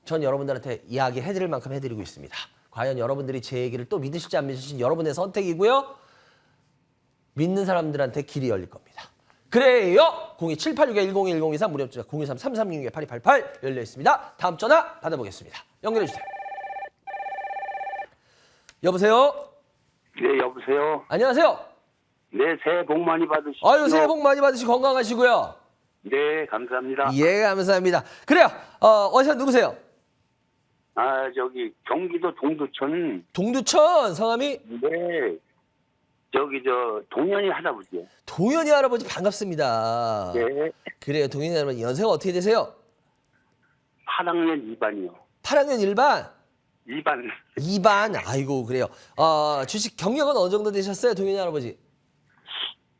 Speaker 1: 전 여러분들한테 이야기해드릴 만큼 해드리고 있습니다. 과연 여러분들이 제 얘기를 또 믿으실지 안 믿으실지 여러분의 선택이고요. 믿는 사람들한테 길이 열릴 겁니다. 그래요. 02786-101023 무료 문자 013-3366-8288 열려 있습니다. 다음 전화 받아보겠습니다. 연결해 주세요. 여보세요.
Speaker 2: 네, 여보세요.
Speaker 1: 안녕하세요.
Speaker 2: 네, 새해 복 많이 받으시고.
Speaker 1: 아유, 새해 복 많이 받으시고 건강하시고요.
Speaker 2: 네, 감사합니다.
Speaker 1: 예, 감사합니다. 그래요. 어디서 누구세요?
Speaker 2: 저기 경기도 동두천.
Speaker 1: 동두천 성함이?
Speaker 2: 네. 저기 동현이 할아버지.
Speaker 1: 동현이 할아버지 반갑습니다.
Speaker 2: 네.
Speaker 1: 그래요. 동현이 할아버지 연세가 어떻게 되세요?
Speaker 2: 8학년 2반이요.
Speaker 1: 8학년 1반?
Speaker 2: 2반.
Speaker 1: 2반. 아이고, 그래요. 주식 경력은 어느 정도 되셨어요, 동현이 할아버지?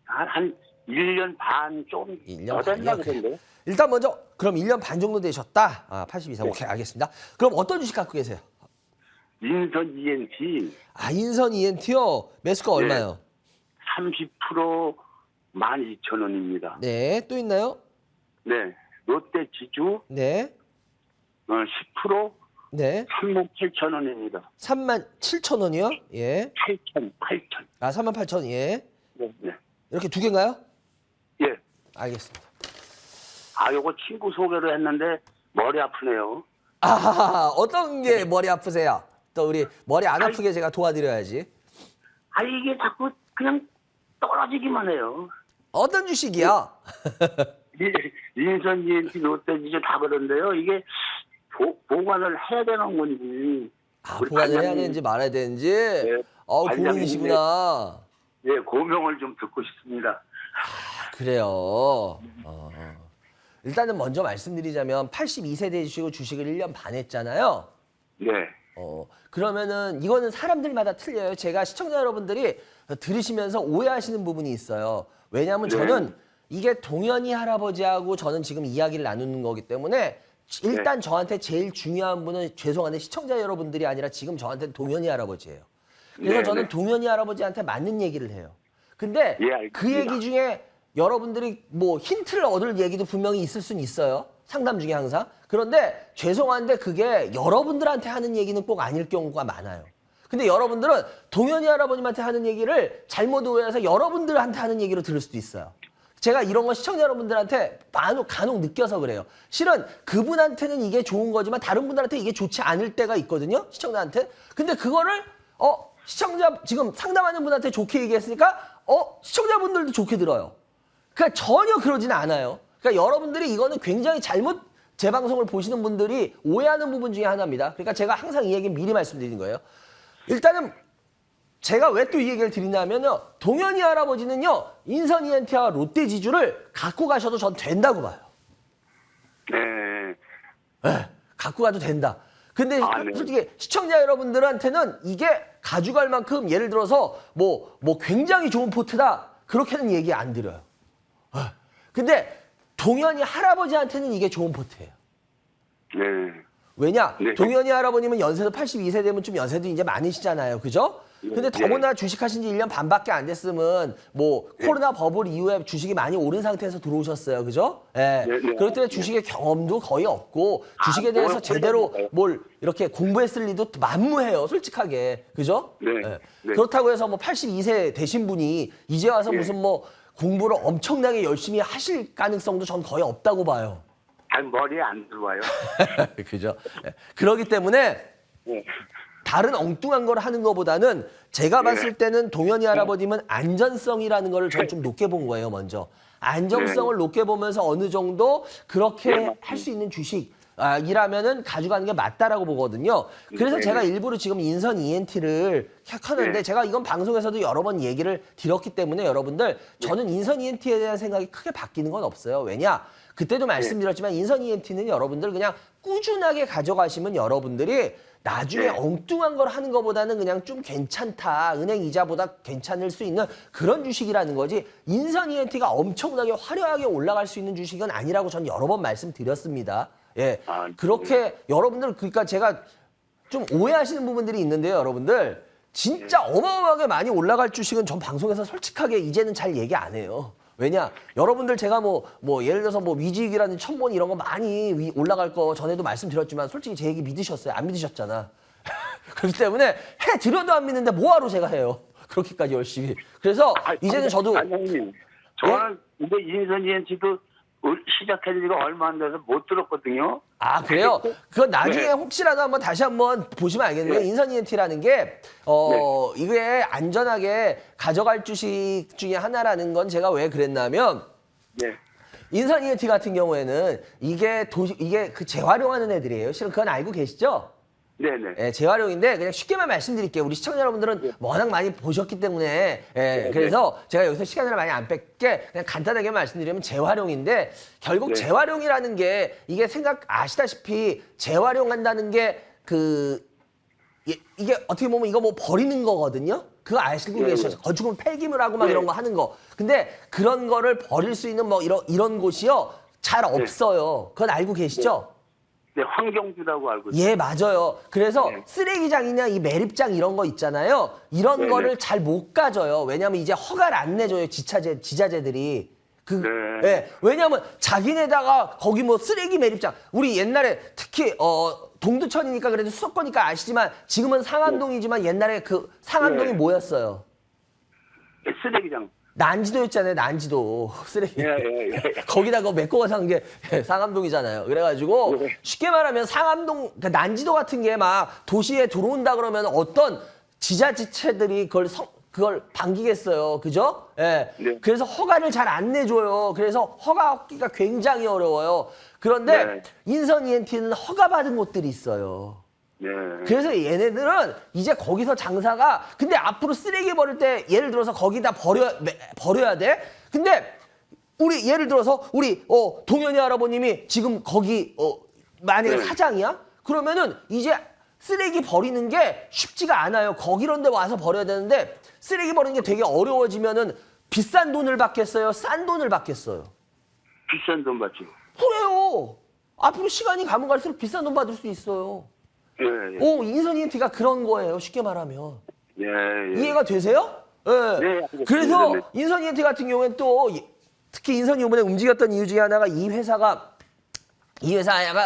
Speaker 2: 한 1년 반 좀
Speaker 1: 1년
Speaker 2: 더 됐나
Speaker 1: 반이요?
Speaker 2: 그런데.
Speaker 1: 일단 먼저 그럼 1년 반 정도 되셨다. 80 이상.
Speaker 2: 네.
Speaker 1: 오케이, 알겠습니다. 그럼 어떤 주식 갖고 계세요?
Speaker 2: 인선 ENT
Speaker 1: 인선 ENT요. 매수가 얼마요?
Speaker 2: 30% 12,000원입니다.
Speaker 1: 네. 또 있나요?
Speaker 2: 네. 롯데 지주
Speaker 1: 네.
Speaker 2: 10%
Speaker 1: 네.
Speaker 2: 38,000원입니다.
Speaker 1: 37,000원이요? 예.
Speaker 2: 8,000.
Speaker 1: 38,000원. 예.
Speaker 2: 네. 네.
Speaker 1: 이렇게 두 개인가요?
Speaker 2: 예.
Speaker 1: 알겠습니다.
Speaker 2: 요거 친구 소개를 했는데 머리 아프네요.
Speaker 1: 어떤 게 머리 아프세요? 또 우리 머리 안 아프게 제가 도와드려야지.
Speaker 2: 이게 자꾸 그냥 떨어지기만 해요.
Speaker 1: 어떤 주식이요?
Speaker 2: 인선 ENT 롯데지주 다 그런데요. 이게 보관을 해야 되는 건지.
Speaker 1: 아,
Speaker 2: 우리
Speaker 1: 보관을 해야
Speaker 2: 관장님,
Speaker 1: 되는지 말아야 되는지.
Speaker 2: 네,
Speaker 1: 고민이시구나.
Speaker 2: 예, 고명을 좀 듣고 싶습니다.
Speaker 1: 그래요. 일단은 먼저 말씀드리자면 82세대이시고 주식을 1년 반 했잖아요.
Speaker 2: 네,
Speaker 1: 그러면은 이거는 사람들마다 틀려요. 제가 시청자 여러분들이 들으시면서 오해하시는 부분이 있어요. 왜냐하면
Speaker 2: 네.
Speaker 1: 저는 이게 동현이 할아버지하고 저는 지금 이야기를 나누는 거기 때문에 일단 저한테 제일 중요한 분은 죄송한데 시청자 여러분들이 아니라 지금 저한테는 동현이 할아버지예요. 그래서
Speaker 2: 네,
Speaker 1: 저는
Speaker 2: 네.
Speaker 1: 동현이 할아버지한테 맞는 얘기를 해요. 근데
Speaker 2: 예, 알겠습니다.
Speaker 1: 그 얘기 중에 여러분들이 뭐 힌트를 얻을 얘기도 분명히 있을 수는 있어요. 상담 중에 항상. 그런데 죄송한데 그게 여러분들한테 하는 얘기는 꼭 아닐 경우가 많아요. 근데 여러분들은 동현이 할아버님한테 하는 얘기를 잘못 오해해서 여러분들한테 하는 얘기로 들을 수도 있어요. 제가 이런 거 시청자 여러분들한테 간혹 느껴서 그래요. 실은 그분한테는 이게 좋은 거지만 다른 분들한테 이게 좋지 않을 때가 있거든요. 시청자한테. 근데 그거를 시청자 지금 상담하는 분한테 좋게 얘기했으니까 시청자분들도 좋게 들어요. 그러니까 전혀 그러지는 않아요. 그러니까 여러분들이 이거는 굉장히 잘못 제 방송을 보시는 분들이 오해하는 부분 중에 하나입니다. 그러니까 제가 항상 이 얘기 미리 말씀드리는 거예요. 일단은 제가 왜 또 이 얘기를 드리냐면요. 동현이 할아버지는요. 인선 ENT와 롯데지주를 갖고 가셔도 전 된다고 봐요.
Speaker 2: 네,
Speaker 1: 네, 갖고 가도 된다. 근데
Speaker 2: 네.
Speaker 1: 솔직히 시청자 여러분들한테는 이게 가져갈 만큼 예를 들어서 뭐 굉장히 좋은 포트다. 그렇게는 얘기 안 드려요. 근데 동현이 할아버지한테는 이게 좋은 포트예요.
Speaker 2: 네,
Speaker 1: 왜냐?
Speaker 2: 네.
Speaker 1: 동현이 할아버님은 연세도 82세되면 좀 연세도 이제 많으시잖아요. 그죠? 근데 더구나 주식하신 지 1년 반밖에 안 됐으면 뭐 코로나 버블 이후에 주식이 많이 오른 상태에서 들어오셨어요. 그죠? 예.
Speaker 2: 네, 네.
Speaker 1: 그럴 때 주식의 경험도 거의 없고 주식에 대해서
Speaker 2: 뭘
Speaker 1: 제대로
Speaker 2: 몰라요.
Speaker 1: 뭘 이렇게 공부했을 리도 만무해요. 솔직하게. 그죠?
Speaker 2: 네,
Speaker 1: 예.
Speaker 2: 네.
Speaker 1: 그렇다고 해서 뭐 82세 되신 분이 이제 와서 무슨 뭐 공부를 엄청나게 열심히 하실 가능성도 전 거의 없다고 봐요.
Speaker 2: 잘 머리에 안 들어와요.
Speaker 1: 그죠? 예. 그렇기 때문에
Speaker 2: 네.
Speaker 1: 다른 엉뚱한 걸 하는 것보다는 제가 봤을 때는 동현이 할아버님은 안전성이라는 거를 전 좀 높게 본 거예요, 먼저. 안정성을 높게 보면서 어느 정도 그렇게 할 수 있는 주식이라면은 가져가는 게 맞다라고 보거든요. 그래서 제가 일부러 지금 인선 ENT를 하는데 제가 이건 방송에서도 여러 번 얘기를 드렸기 때문에 여러분들 저는 인선 ENT에 대한 생각이 크게 바뀌는 건 없어요. 왜냐? 그때도 말씀드렸지만 인선 ENT는 여러분들 그냥 꾸준하게 가져가시면 여러분들이 나중에 엉뚱한 걸 하는 것보다는 그냥 좀 괜찮다. 은행 이자보다 괜찮을 수 있는 그런 주식이라는 거지. 인선 ENT가 엄청나게 화려하게 올라갈 수 있는 주식은 아니라고 전 여러 번 말씀드렸습니다. 예. 그렇게 여러분들 그러니까 제가 좀 오해하시는 부분들이 있는데요, 여러분들. 진짜 어마어마하게 많이 올라갈 주식은 전 방송에서 솔직하게 이제는 잘 얘기 안 해요. 왜냐? 여러분들 제가 뭐 예를 들어서 뭐 위직이라는 천번 이런 거 많이 올라갈 거 전에도 말씀드렸지만 솔직히 제 얘기 믿으셨어요? 안 믿으셨잖아. 그렇기 때문에 해드려도 안 믿는데 뭐하러 제가 해요? 그렇게까지 열심히. 그래서 이제는 저도
Speaker 2: 아니, 저는 이제 인선 ENT도 시작한 지가 얼마 안 돼서 못 들었거든요.
Speaker 1: 아, 그래요? 그건 나중에 혹시라도 한번 다시 한번 보시면 알겠는데 인선 ENT라는 게 이게 안전하게 가져갈 주식 중에 하나라는 건 제가 왜 그랬냐면
Speaker 2: 네.
Speaker 1: 인선 ENT 같은 경우에는 이게 그 재활용하는 애들이에요. 실은 그건 알고 계시죠?
Speaker 2: 네네.
Speaker 1: 예, 재활용인데 그냥 쉽게만 말씀드릴게요. 우리 시청자 여러분들은 워낙 많이 보셨기 때문에 그래서 제가 여기서 시간을 많이 안 뺄게 그냥 간단하게 말씀드리면 재활용인데 결국 재활용이라는 게 이게 아시다시피 재활용한다는 게 이게 어떻게 보면 이거 뭐 버리는 거거든요. 그거 아시고 계셔서 건축물 폐기물 하고 막 이런 거 하는 거. 근데 그런 거를 버릴 수 있는 뭐 이런 곳이요 잘 없어요. 그건 알고 계시죠?
Speaker 2: 네, 환경주라고 알고 있어요.
Speaker 1: 예, 맞아요. 그래서 쓰레기장이나 이 매립장 이런 거 있잖아요. 이런 거를 잘 못 가져요. 왜냐면 이제 허가를 안 내줘요. 지자재들이. 예, 왜냐면 자기네다가 거기 뭐 쓰레기 매립장. 우리 옛날에 특히 동두천이니까 그래도 수도권이니까 아시지만 지금은 상암동이지만 옛날에 그 상암동이 뭐였어요?
Speaker 2: 쓰레기장.
Speaker 1: 난지도였잖아요. 난지도 쓰레기. 거기다가 메꿔 가서 한 게 상암동이잖아요. 그래가지고 쉽게 말하면 상암동 난지도 같은 게 막 도시에 들어온다 그러면 어떤 지자체들이 그걸 그걸 반기겠어요. 그죠? 예.
Speaker 2: 네.
Speaker 1: 그래서 허가를 잘 안 내줘요. 그래서 허가 얻기가 굉장히 어려워요. 그런데
Speaker 2: 네.
Speaker 1: 인선 ENT는 허가받은 곳들이 있어요.
Speaker 2: 네.
Speaker 1: 그래서 얘네들은 이제 거기서 장사가 근데 앞으로 쓰레기 버릴 때 예를 들어서 거기다 버려야 돼. 근데 우리 예를 들어서 우리 동현이 할아버님이 지금 거기 만약에
Speaker 2: 네.
Speaker 1: 사장이야? 그러면은 이제 쓰레기 버리는 게 쉽지가 않아요. 거기런 데 와서 버려야 되는데 쓰레기 버리는 게 되게 어려워지면은 비싼 돈을 받겠어요? 싼 돈을 받겠어요?
Speaker 2: 비싼 돈 받죠.
Speaker 1: 그래요. 앞으로 시간이 가면 갈수록 비싼 돈 받을 수 있어요.
Speaker 2: 예, 예.
Speaker 1: 인선 ENT가 그런 거예요. 쉽게 말하면.
Speaker 2: 예, 예.
Speaker 1: 이해가 되세요? 예.
Speaker 2: 네, 알겠습니다.
Speaker 1: 그래서
Speaker 2: 네.
Speaker 1: 인선 ENT 같은 경우에는 또 특히 인선이 이번에 움직였던 이유 중에 하나가 이 회사가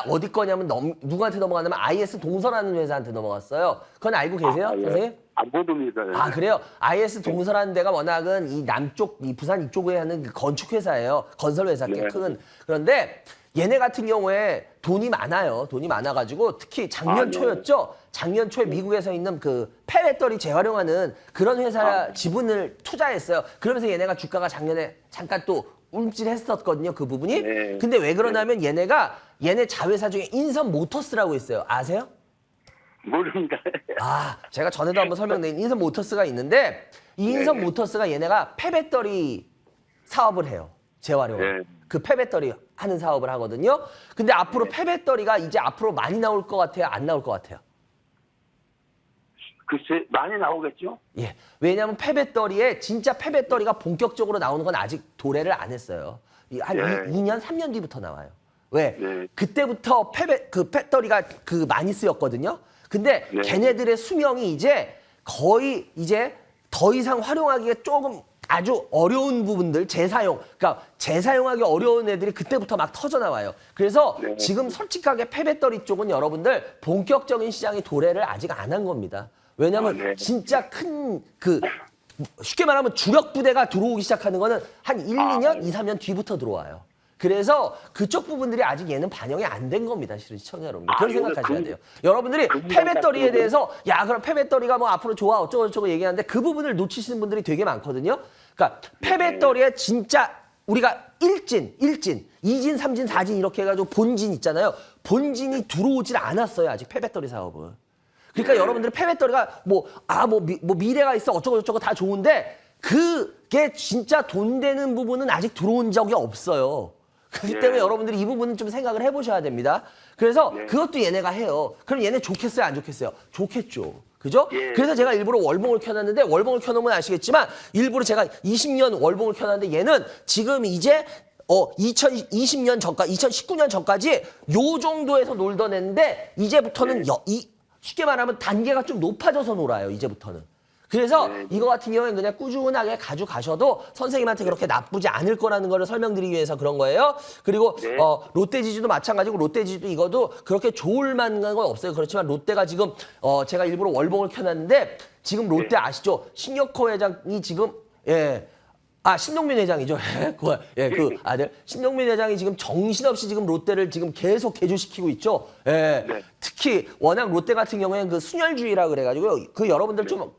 Speaker 1: 어디 거냐면 누구한테 넘어갔냐면 IS 동서라는 회사한테 넘어갔어요. 그건 알고 계세요,
Speaker 2: 예.
Speaker 1: 선생님?
Speaker 2: 안 보듭니다. 예.
Speaker 1: 아 그래요? IS 동서라는 데가 워낙은 이 남쪽, 이 부산 이쪽에 하는 그 건축 회사예요. 건설 회사 꽤
Speaker 2: 네.
Speaker 1: 큰. 그런데 얘네 같은 경우에 돈이 많아요. 돈이 많아가지고 특히 작년
Speaker 2: 네.
Speaker 1: 초였죠. 작년 초에 미국에서 있는 그 폐배터리 재활용하는 그런 회사 지분을 투자했어요. 그러면서 얘네가 주가가 작년에 잠깐 또 움찔했었거든요. 그 부분이.
Speaker 2: 네.
Speaker 1: 근데 왜 그러냐면 얘네 자회사 중에 인선 모터스라고 있어요. 아세요?
Speaker 2: 모릅니다.
Speaker 1: 제가 전에도 한번 설명드린 인선 모터스가 있는데 이 인선
Speaker 2: 네.
Speaker 1: 모터스가 얘네가 폐배터리 사업을 해요. 재활용.
Speaker 2: 네.
Speaker 1: 그 폐배터리 하는 사업을 하거든요. 근데 앞으로 폐배터리가 이제 앞으로 많이 나올 것 같아요? 안 나올 것 같아요?
Speaker 2: 글쎄, 많이 나오겠죠?
Speaker 1: 예. 왜냐하면 폐배터리에 진짜 폐배터리가 본격적으로 나오는 건 아직 도래를 안 했어요. 한
Speaker 2: 네.
Speaker 1: 2년, 3년 뒤부터 나와요. 왜?
Speaker 2: 네.
Speaker 1: 그때부터 배터리가 많이 쓰였거든요. 근데
Speaker 2: 네.
Speaker 1: 걔네들의 수명이 이제 거의 이제 더 이상 활용하기가 조금 아주 어려운 부분들, 그러니까 재사용하기 어려운 애들이 그때부터 막 터져 나와요. 그래서
Speaker 2: 네.
Speaker 1: 지금 솔직하게 폐배터리 쪽은 여러분들 본격적인 시장이 도래를 아직 안 한 겁니다. 왜냐면
Speaker 2: 네.
Speaker 1: 진짜 큰 쉽게 말하면 주력 부대가 들어오기 시작하는 거는 한 1, 2년, 2, 3년 뒤부터 들어와요. 그래서 그쪽 부분들이 아직 얘는 반영이 안 된 겁니다. 실은 시청자 여러분들. 그런 생각하셔야 돼요. 여러분들이 폐배터리에 대해서 그럼 폐배터리가 뭐 앞으로 좋아 어쩌고저쩌고 얘기하는데 그 부분을 놓치시는 분들이 되게 많거든요. 그러니까 폐배터리에 진짜 우리가 1진, 2진, 3진, 4진 이렇게 해가지고 본진 있잖아요. 본진이 들어오질 않았어요. 아직 폐배터리 사업은. 그러니까 여러분들이 폐배터리가 미래가 있어 어쩌고저쩌고 다 좋은데 그게 진짜 돈 되는 부분은 아직 들어온 적이 없어요. 그렇기 때문에 여러분들이 이 부분은 좀 생각을 해보셔야 됩니다. 그래서 그것도 얘네가 해요. 그럼 얘네 좋겠어요? 안 좋겠어요? 좋겠죠. 그죠?
Speaker 2: 예.
Speaker 1: 그래서 제가 일부러 월봉을 켜놨는데 월봉을 켜놓으면 아시겠지만 일부러 제가 20년 월봉을 켜놨는데 얘는 지금 이제 2020년 전까지 2019년 전까지 요 정도에서 놀던 애인데 이제부터는 쉽게 말하면 단계가 좀 높아져서 놀아요. 이제부터는. 그래서 이거 같은 경우에는 그냥 꾸준하게 가져가셔도 선생님한테 그렇게 나쁘지 않을 거라는 거를 설명드리기 위해서 그런 거예요. 그리고 롯데지주도 마찬가지고 롯데지주 이거도 그렇게 좋을 만한 건 없어요. 그렇지만 롯데가 지금 제가 일부러 월봉을 켜놨는데 지금 롯데 아시죠? 신격호 회장이 지금 신동민 회장이죠. 그 아들. 신동민 회장이 지금 정신없이 지금 롯데를 지금 계속 개조시키고 있죠. 특히 워낙 롯데 같은 경우에는 그 순혈주의라 그래가지고요. 그 여러분들 좀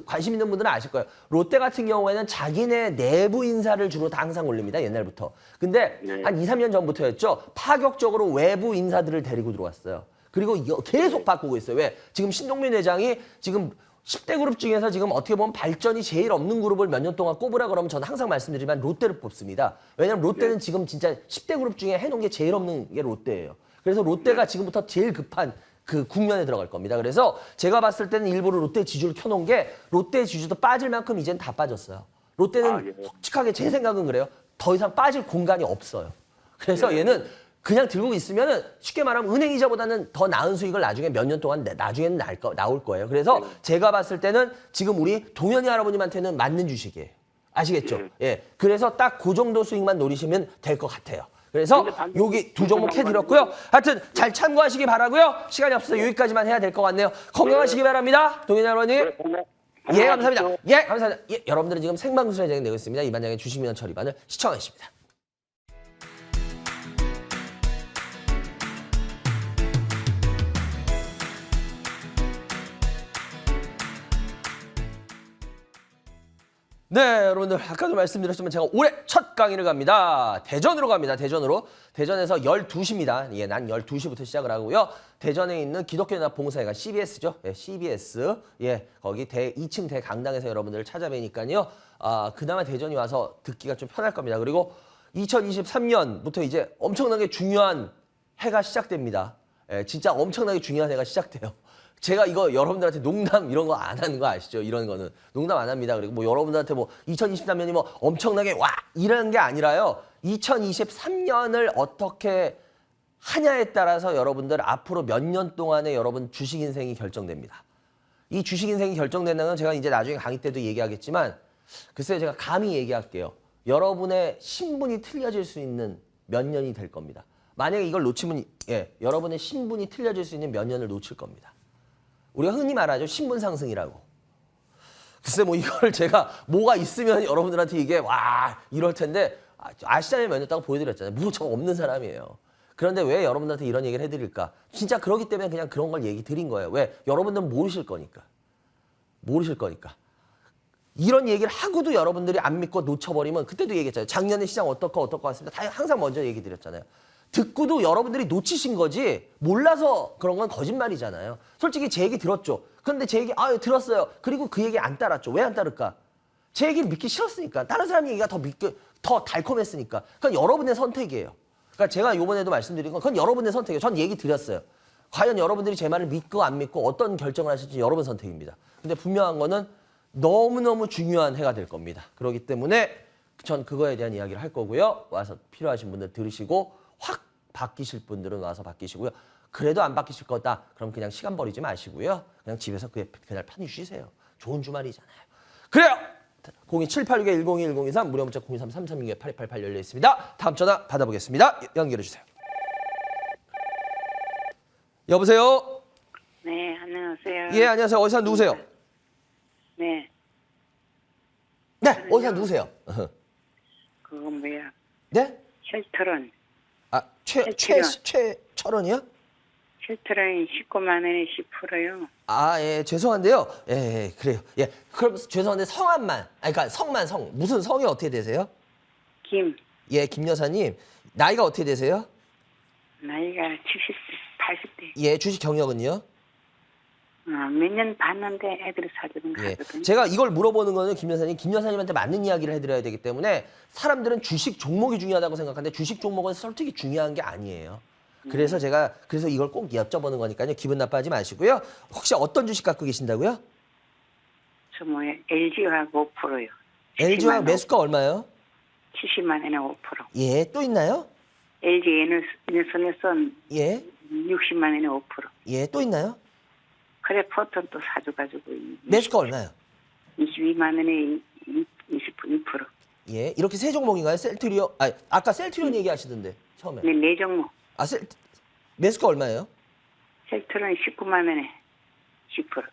Speaker 1: 관심 있는 분들은 아실 거예요. 롯데 같은 경우에는 자기네 내부 인사를 주로 다 항상 올립니다. 옛날부터. 근데 한 2, 3년 전부터였죠. 파격적으로 외부 인사들을 데리고 들어왔어요. 그리고 계속 바꾸고 있어요. 왜? 지금 신동민 회장이 지금 10대 그룹 중에서 지금 어떻게 보면 발전이 제일 없는 그룹을 몇 년 동안 꼽으라 그러면 저는 항상 말씀드리지만 롯데를 뽑습니다. 왜냐하면 롯데는 지금 진짜 10대 그룹 중에 해놓은 게 제일 없는 게 롯데예요. 그래서 롯데가 지금부터 제일 급한 그 국면에 들어갈 겁니다. 그래서 제가 봤을 때는 일부러 롯데 지주를 켜놓은 게 롯데 지주도 빠질 만큼 이젠 다 빠졌어요. 롯데는 솔직하게 제 생각은 그래요. 더 이상 빠질 공간이 없어요. 그래서 얘는 그냥 들고 있으면은 쉽게 말하면 은행 이자보다는 더 나은 수익을 나중에 몇 년 동안 나중에는 나올 거예요. 그래서 제가 봤을 때는 지금 우리 동현이 할아버님한테는 맞는 주식이에요. 아시겠죠? 그래서 딱 그 정도 수익만 노리시면 될 것 같아요. 그래서 여기 두 종목 해드렸고요. 하여튼 잘 참고하시기 바라고요. 시간이 없어서 여기까지만 해야 될 것 같네요. 건강하시기 바랍니다. 동현이 할아버님. 감사합니다. 감사합니다. 여러분들은 지금 생방송에 진행되고 있습니다. 이반장의 주식민원 처리반을 시청하십니다. 네, 여러분들 아까도 말씀드렸지만 제가 올해 첫 강의를 갑니다. 대전으로 갑니다. 대전으로. 대전에서 12시입니다. 예, 난 12시부터 시작을 하고요. 대전에 있는 기독교연합봉사회관 CBS죠. 예, CBS. 예, 거기 2층 대강당에서 여러분들을 찾아뵈니까요. 그나마 대전이 와서 듣기가 좀 편할 겁니다. 그리고 2023년부터 이제 엄청나게 중요한 해가 시작됩니다. 예, 진짜 엄청나게 중요한 해가 시작돼요. 제가 이거 여러분들한테 농담 이런 거 안 하는 거 아시죠? 이런 거는 농담 안 합니다. 그리고 뭐 여러분들한테 뭐 2023년이 뭐 엄청나게 와 이런 게 아니라요. 2023년을 어떻게 하냐에 따라서 여러분들 앞으로 몇 년 동안의 여러분 주식 인생이 결정됩니다. 이 주식 인생이 결정된다는 건 제가 이제 나중에 강의 때도 얘기하겠지만 글쎄요, 제가 감히 얘기할게요. 여러분의 신분이 틀려질 수 있는 몇 년이 될 겁니다. 만약에 이걸 놓치면 여러분의 신분이 틀려질 수 있는 몇 년을 놓칠 겁니다. 우리가 흔히 말하죠. 신분 상승이라고. 글쎄 뭐 이걸 제가 뭐가 있으면 여러분들한테 이게 와 이럴 텐데 아시잖아요. 몇 년 동안 보여드렸잖아요. 무조건 없는 사람이에요. 그런데 왜 여러분들한테 이런 얘기를 해드릴까? 진짜 그렇기 때문에 그냥 그런 걸 얘기 드린 거예요. 왜? 여러분들은 모르실 거니까. 모르실 거니까. 이런 얘기를 하고도 여러분들이 안 믿고 놓쳐버리면 그때도 얘기했잖아요. 작년에 시장 어떻고 왔습니다. 다 항상 먼저 얘기 드렸잖아요. 듣고도 여러분들이 놓치신 거지 몰라서 그런 건 거짓말이잖아요. 솔직히 제 얘기 들었죠. 그런데 제 얘기 들었어요. 그리고 그 얘기 안 따랐죠. 왜 안 따를까? 제 얘기를 믿기 싫었으니까. 다른 사람 얘기가 더 달콤했으니까. 그건 여러분의 선택이에요. 그러니까 제가 이번에도 말씀드린 건 그건 여러분의 선택이에요. 전 얘기 드렸어요. 과연 여러분들이 제 말을 믿고 안 믿고 어떤 결정을 하실지 여러분 선택입니다. 근데 분명한 거는 너무너무 중요한 해가 될 겁니다. 그렇기 때문에 전 그거에 대한 이야기를 할 거고요. 와서 필요하신 분들 들으시고 확 바뀌실 분들은 와서 바뀌시고요. 그래도 안 바뀌실 거다. 그럼 그냥 시간 버리지 마시고요. 그냥 집에서 그날 편히 쉬세요. 좋은 주말이잖아요. 그래요. 02786-1021-1023 무료 문자 023-336-8288 열려 있습니다. 다음 전화 받아보겠습니다. 연결해 주세요. 여보세요.
Speaker 3: 네, 안녕하세요.
Speaker 1: 예, 안녕하세요. 어디서 누구세요?
Speaker 3: 네,
Speaker 1: 네, 어디서 누구세요?
Speaker 3: 그거 뭐야?
Speaker 1: 네?
Speaker 3: 쉘터론.
Speaker 1: 최철원이요?
Speaker 3: 쉘터론이 19만 원에 10%요.
Speaker 1: 예, 죄송한데요. 예, 그래요. 예, 그럼 죄송한데 성함만, 그러니까 무슨 성이 어떻게 되세요?
Speaker 3: 김.
Speaker 1: 예, 김 여사님. 나이가 어떻게 되세요?
Speaker 3: 나이가 70대, 80대.
Speaker 1: 예, 주식 경력은요?
Speaker 3: 몇 년 봤는데 애들이 사주는
Speaker 1: 예,
Speaker 3: 거거든요.
Speaker 1: 제가 이걸 물어보는 거는 김 여사님한테 맞는 이야기를 해드려야 되기 때문에 사람들은 주식 종목이 중요하다고 생각하는데 주식 종목은 솔직히 중요한 게 아니에요. 그래서 그래서 이걸 꼭 여쭤보는 거니까요. 기분 나빠하지 마시고요. 혹시 어떤 주식 갖고 계신다고요?
Speaker 3: 저 뭐야? LG화학 5%요.
Speaker 1: LG화학 매수가 얼마요?
Speaker 3: 70만 원에 5%.
Speaker 1: 예, 또 있나요?
Speaker 3: LG 에너선
Speaker 1: 예,
Speaker 3: 60만 원에 5%.
Speaker 1: 예, 또 있나요?
Speaker 3: 그래 포턴 또 사줘가지고
Speaker 1: 매수가 얼마요?
Speaker 3: 22만 원에 22%.
Speaker 1: 예, 이렇게 세 종목인가요? 셀트리온, 아까 셀트리온 얘기하시던데 처음에.
Speaker 3: 네 종목.
Speaker 1: 매수가 얼마예요?
Speaker 3: 셀트론 19만 원에 10%.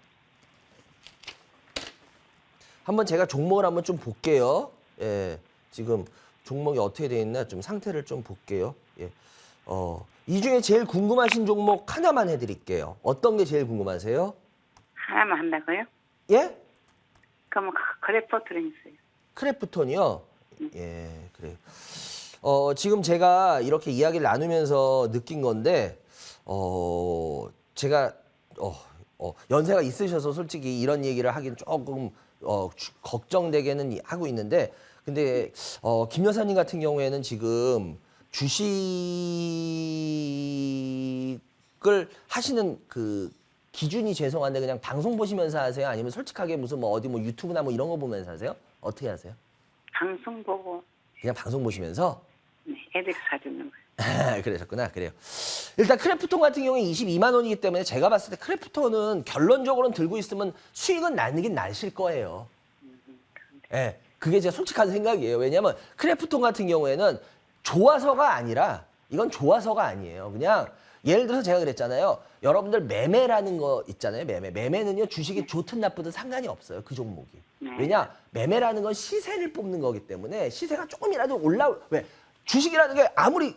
Speaker 1: 한번 제가 종목을 한번 좀 볼게요. 예, 지금 종목이 어떻게 돼 있나 좀 상태를 좀 볼게요. 예, 이 중에 제일 궁금하신 종목 하나만 해드릴게요. 어떤 게 제일 궁금하세요?
Speaker 3: 하나만 한다고요?
Speaker 1: 예?
Speaker 3: 그럼 크래프톤 있어요.
Speaker 1: 크래프톤이요? 예, 그래요. 지금 제가 이렇게 이야기를 나누면서 느낀 건데, 제가, 연세가 있으셔서 솔직히 이런 얘기를 하긴 조금, 걱정되게는 하고 있는데, 근데, 김 여사님 같은 경우에는 지금 주식을 하시는 그 기준이 죄송한데 그냥 방송 보시면서 하세요? 아니면 솔직하게 무슨 뭐 어디 뭐 유튜브나 뭐 이런 거 보면서 하세요? 어떻게 하세요?
Speaker 3: 방송 보고
Speaker 1: 그냥 방송 보시면서?
Speaker 3: 네, 애들이 사주는 거예요.
Speaker 1: 그러셨구나. 그래요. 일단 크래프톤 같은 경우에 22만 원이기 때문에 제가 봤을 때 크래프톤은 결론적으로는 들고 있으면 수익은 나긴 나실 거예요. 예, 그게 제 솔직한 생각이에요. 왜냐하면 크래프톤 같은 경우에는 좋아서가 아니라 이건 좋아서가 아니에요. 그냥 예를 들어서 제가 그랬잖아요. 여러분들 매매라는 거 있잖아요. 매매는요 주식이 좋든 나쁘든 상관이 없어요. 그 종목이. 왜냐? 매매라는 건 시세를 뽑는 거기 때문에 시세가 조금이라도 왜? 주식이라는 게 아무리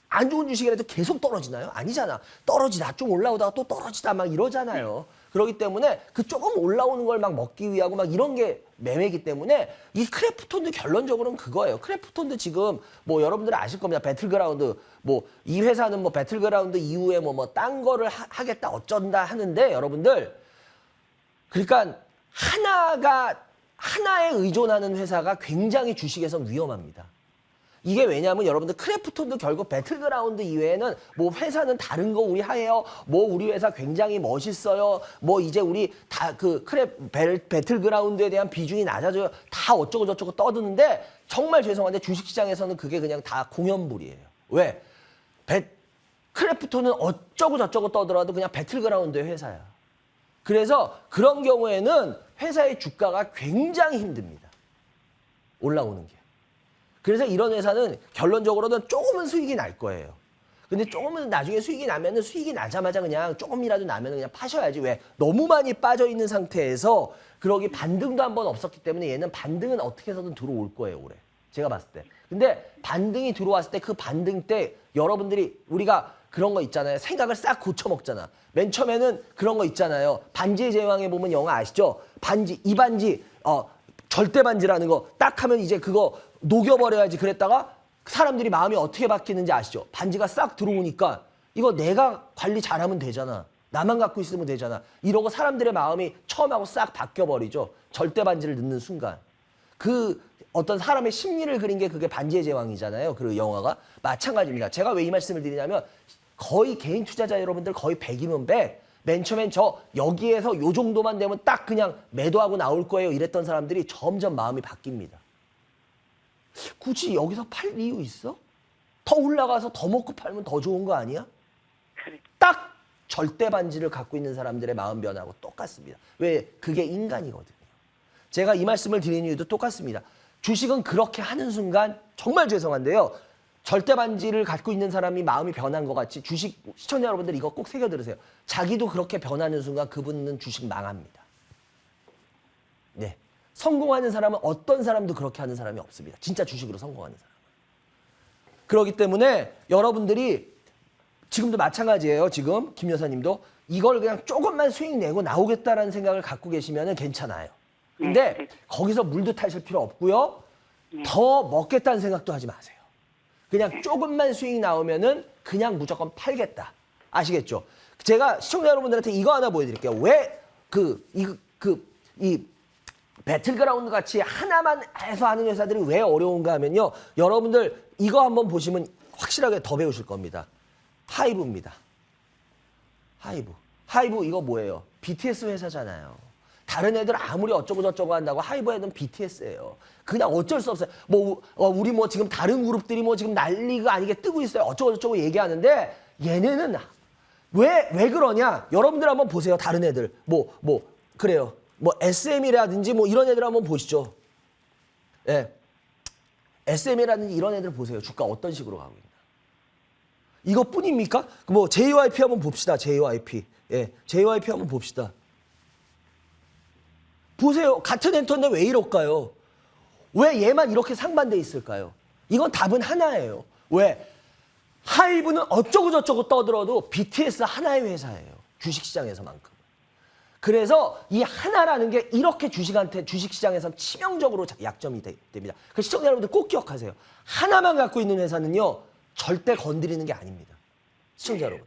Speaker 1: 안 좋은 주식이라도 계속 떨어지나요? 아니잖아. 떨어지다 좀 올라오다가 또 떨어지다 막 이러잖아요. 그렇기 때문에 그 조금 올라오는 걸 막 먹기 위하고 막 이런 게 매매이기 때문에 이 크래프톤도 결론적으로는 그거예요. 크래프톤도 지금 뭐 여러분들 아실 겁니다. 배틀그라운드 뭐 이 회사는 뭐 배틀그라운드 이후에 뭐 딴 거를 하겠다 어쩐다 하는데 여러분들 그러니까 하나에 의존하는 회사가 굉장히 주식에선 위험합니다. 이게 왜냐하면 여러분들 크래프톤도 결국 배틀그라운드 이외에는 뭐 회사는 다른 거 우리 하예요. 뭐 우리 회사 굉장히 멋있어요. 뭐 이제 우리 다 그 배틀그라운드에 대한 비중이 낮아져요. 다 어쩌고 저쩌고 떠드는데 정말 죄송한데 주식시장에서는 그게 그냥 다 공연불이에요. 왜? 크래프톤은 어쩌고 저쩌고 떠들어도 그냥 배틀그라운드의 회사야. 그래서 그런 경우에는 회사의 주가가 굉장히 힘듭니다. 올라오는 게. 그래서 이런 회사는 결론적으로는 조금은 수익이 날 거예요. 근데 조금은 나중에 수익이 나면은 수익이 나자마자 그냥 조금이라도 나면은 그냥 파셔야지. 왜? 너무 많이 빠져 있는 상태에서 그러기 반등도 한 번 없었기 때문에 얘는 반등은 어떻게 해서든 들어올 거예요, 올해. 제가 봤을 때. 근데 반등이 들어왔을 때 그 반등 때 여러분들이 우리가 그런 거 있잖아요. 생각을 싹 고쳐 먹잖아. 맨 처음에는 그런 거 있잖아요. 반지의 제왕에 보면 영화 아시죠? 반지, 이 반지, 절대 반지라는 거 딱 하면 이제 그거 녹여버려야지 그랬다가 사람들이 마음이 어떻게 바뀌는지 아시죠? 반지가 싹 들어오니까 이거 내가 관리 잘하면 되잖아. 나만 갖고 있으면 되잖아. 이러고 사람들의 마음이 처음하고 싹 바뀌어버리죠. 절대 반지를 넣는 순간. 그 어떤 사람의 심리를 그린 게 그게 반지의 제왕이잖아요. 그 영화가. 마찬가지입니다. 제가 왜 이 말씀을 드리냐면 거의 개인 투자자 여러분들 거의 100이면 100. 맨 처음엔 저 여기에서 요 정도만 되면 딱 그냥 매도하고 나올 거예요. 이랬던 사람들이 점점 마음이 바뀝니다. 굳이 여기서 팔 이유 있어? 더 올라가서 더 먹고 팔면 더 좋은 거 아니야?
Speaker 3: 그래.
Speaker 1: 딱 절대 반지를 갖고 있는 사람들의 마음 변화하고 똑같습니다. 왜? 그게 인간이거든요. 제가 이 말씀을 드리는 이유도 똑같습니다. 주식은 그렇게 하는 순간 정말 죄송한데요. 절대 반지를 갖고 있는 사람이 마음이 변한 것 같이 주식 시청자 여러분들 이거 꼭 새겨 들으세요. 자기도 그렇게 변하는 순간 그분은 주식 망합니다. 네. 성공하는 사람은 어떤 사람도 그렇게 하는 사람이 없습니다. 진짜 주식으로 성공하는 사람. 그렇기 때문에 여러분들이 지금도 마찬가지예요. 지금 김 여사님도 이걸 그냥 조금만 수익 내고 나오겠다라는 생각을 갖고 계시면 괜찮아요. 근데
Speaker 3: 네.
Speaker 1: 거기서 물도 타실 필요 없고요. 더 먹겠다는 생각도 하지 마세요. 그냥 조금만 수익 나오면은 그냥 무조건 팔겠다. 아시겠죠? 제가 시청자 여러분들한테 이거 하나 보여드릴게요. 왜 이 배틀그라운드 같이 하나만 해서 하는 회사들이 왜 어려운가 하면요. 여러분들 이거 한번 보시면 확실하게 더 배우실 겁니다. 하이브입니다. 하이브 이거 뭐예요? BTS 회사잖아요. 다른 애들 아무리 어쩌고 저쩌고 한다고 하이브 애들은 BTS예요. 그냥 어쩔 수 없어요. 우리 지금 다른 그룹들이 지금 난리가 아니게 뜨고 있어요. 어쩌고 저쩌고 얘기하는데 얘네는 왜 그러냐? 여러분들 한번 보세요. 다른 애들 그래요. SM이라든지 이런 애들 한번 보시죠. 예. SM이라든지 이런 애들 보세요. 주가 어떤 식으로 가고 있나. 이것뿐입니까? JYP 한번 봅시다. JYP. 예. JYP 한번 봅시다. 보세요. 같은 엔터인데 왜 이럴까요? 왜 얘만 이렇게 상반돼 있을까요? 이건 답은 하나예요. 왜? 하이브는 어쩌고 저쩌고 떠들어도 BTS 하나의 회사예요. 주식시장에서만큼. 그래서 이 하나라는 게 이렇게 주식시장에선 치명적으로 약점이 됩니다. 그 시청자 여러분들 꼭 기억하세요. 하나만 갖고 있는 회사는요. 절대 건드리는 게 아닙니다. 시청자 여러분.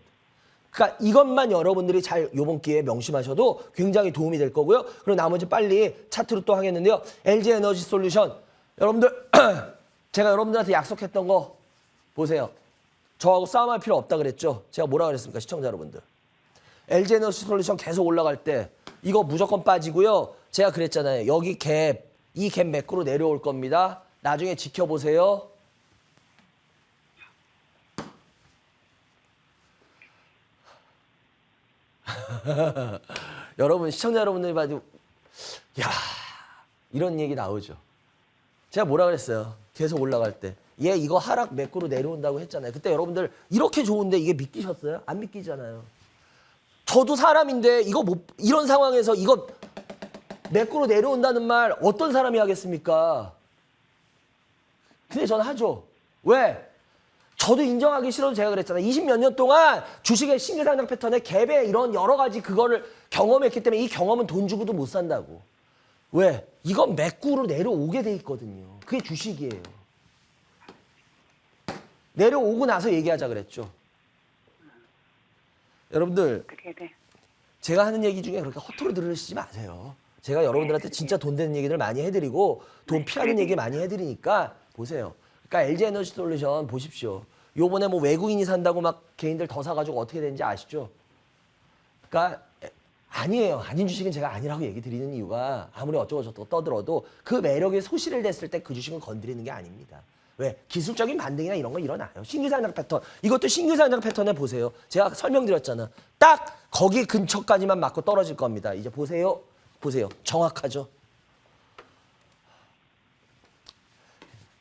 Speaker 1: 그러니까 이것만 여러분들이 잘 이번 기회에 명심하셔도 굉장히 도움이 될 거고요. 그리고 나머지 빨리 차트로 또 하겠는데요. LG에너지솔루션. 여러분들 제가 여러분들한테 약속했던 거 보세요. 저하고 싸움할 필요 없다 그랬죠. 제가 뭐라 그랬습니까? 시청자 여러분들. LG에너지솔루션 계속 올라갈 때 이거 무조건 빠지고요. 제가 그랬잖아요. 여기 이 갭 매크로 내려올 겁니다. 나중에 지켜보세요. 여러분 시청자 여러분들이 봐도 야 이런 얘기 나오죠. 제가 뭐라 그랬어요. 계속 올라갈 때. 얘 이거 하락 매크로 내려온다고 했잖아요. 그때 여러분들 이렇게 좋은데 이게 믿기셨어요? 안 믿기잖아요. 저도 사람인데 이런 상황에서 이거 매크로 내려온다는 말 어떤 사람이 하겠습니까? 근데 저는 하죠. 왜? 저도 인정하기 싫어도 제가 그랬잖아요. 20몇 년 동안 주식의 신규 상장 패턴에 갭에 이런 여러 가지 그거를 경험했기 때문에 이 경험은 돈 주고도 못 산다고. 왜? 이건 매꾸로 내려오게 돼 있거든요. 그게 주식이에요. 내려오고 나서 얘기하자 그랬죠. 여러분들
Speaker 3: 그래, 네.
Speaker 1: 제가 하는 얘기 중에 그렇게 허투루 들으시지 마세요. 제가 여러분들한테 진짜 돈 되는 얘기들 많이 해드리고 돈 피하는 얘기 많이 해드리니까 보세요. 그러니까 LG에너지솔루션 보십시오. 요번에 뭐 외국인이 산다고 막 개인들 더 사가지고 어떻게 되는지 아시죠? 그러니까 아니에요. 아닌 주식은 제가 아니라고 얘기 드리는 이유가 아무리 어쩌고저쩌고 떠들어도 그 매력이 소실을 됐을 때 그 주식은 건드리는 게 아닙니다. 왜? 기술적인 반등이나 이런 거 일어나요. 신규 상장 패턴. 이것도 신규 상장 패턴에 보세요. 제가 설명드렸잖아. 딱 거기 근처까지만 맞고 떨어질 겁니다. 이제 보세요. 보세요. 정확하죠?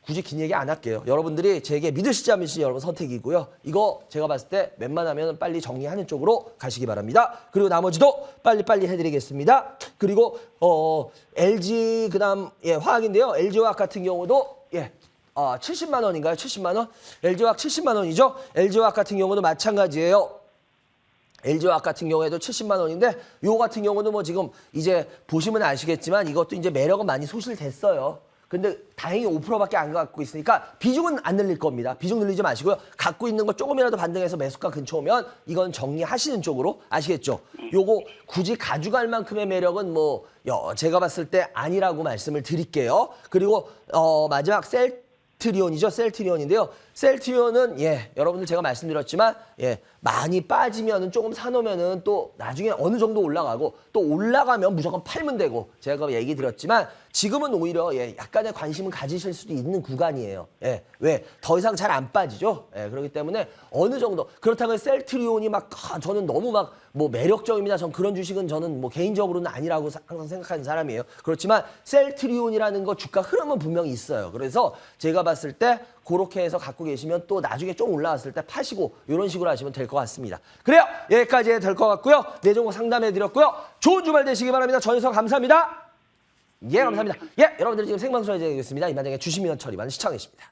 Speaker 1: 굳이 긴 얘기 안 할게요. 여러분들이 제게 믿으시지 안 믿으시지 여러분 선택이고요. 이거 제가 봤을 때 웬만하면 빨리 정리하는 쪽으로 가시기 바랍니다. 그리고 나머지도 빨리빨리 해드리겠습니다. 그리고 LG 그다음 화학인데요. LG화학 같은 경우도 70만 원인가요? 70만 원? LG화학 70만 원이죠? LG화학 같은 경우도 마찬가지예요. LG화학 같은 경우에도 70만 원인데 요 같은 경우는 뭐 지금 이제 보시면 아시겠지만 이것도 이제 매력은 많이 소실됐어요. 근데 다행히 5%밖에 안 갖고 있으니까 비중은 안 늘릴 겁니다. 비중 늘리지 마시고요. 갖고 있는 거 조금이라도 반등해서 매수가 근처 오면 이건 정리하시는 쪽으로 아시겠죠? 요거 굳이 가져갈 만큼의 매력은 뭐 제가 봤을 때 아니라고 말씀을 드릴게요. 그리고 마지막 셀트리온이죠. 셀트리온인데요. 셀트리온은 여러분들 제가 말씀드렸지만 많이 빠지면은 조금 사놓으면은 또 나중에 어느 정도 올라가고 또 올라가면 무조건 팔면 되고 제가 얘기 드렸지만 지금은 오히려 약간의 관심을 가지실 수도 있는 구간이에요. 왜? 더 이상 잘 안 빠지죠. 그렇기 때문에 어느 정도 그렇다고 셀트리온이 막 저는 너무 막 뭐 매력적입니다. 전 그런 주식은 저는 뭐 개인적으로는 아니라고 항상 생각하는 사람이에요. 그렇지만 셀트리온이라는 거 주가 흐름은 분명히 있어요. 그래서 제가 봤을 때 그렇게 해서 갖고 계시면 또 나중에 좀 올라왔을 때 파시고 이런 식으로 하시면 될 것 같습니다. 그래요. 여기까지 될 것 같고요. 내 종목 상담해드렸고요. 좋은 주말 되시기 바랍니다. 전해서 감사합니다. 감사합니다. 여러분들 지금 생방송에 되겠습니다. 이만장의 주식민원 처리만 시청해 주십니다.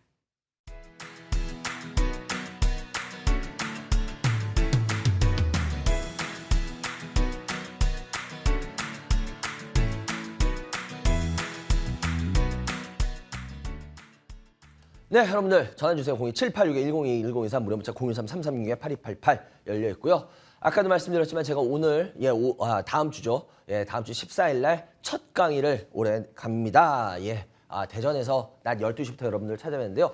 Speaker 1: 네, 여러분들 전화주세요. 02786-1022-1023 무료 문자 013-336-8288 열려 있고요. 아까도 말씀드렸지만 제가 오늘 다음 주죠. 다음 주 14일 날 첫 강의를 올해 갑니다. 대전에서 낮 12시부터 여러분들 찾아뵙는데요.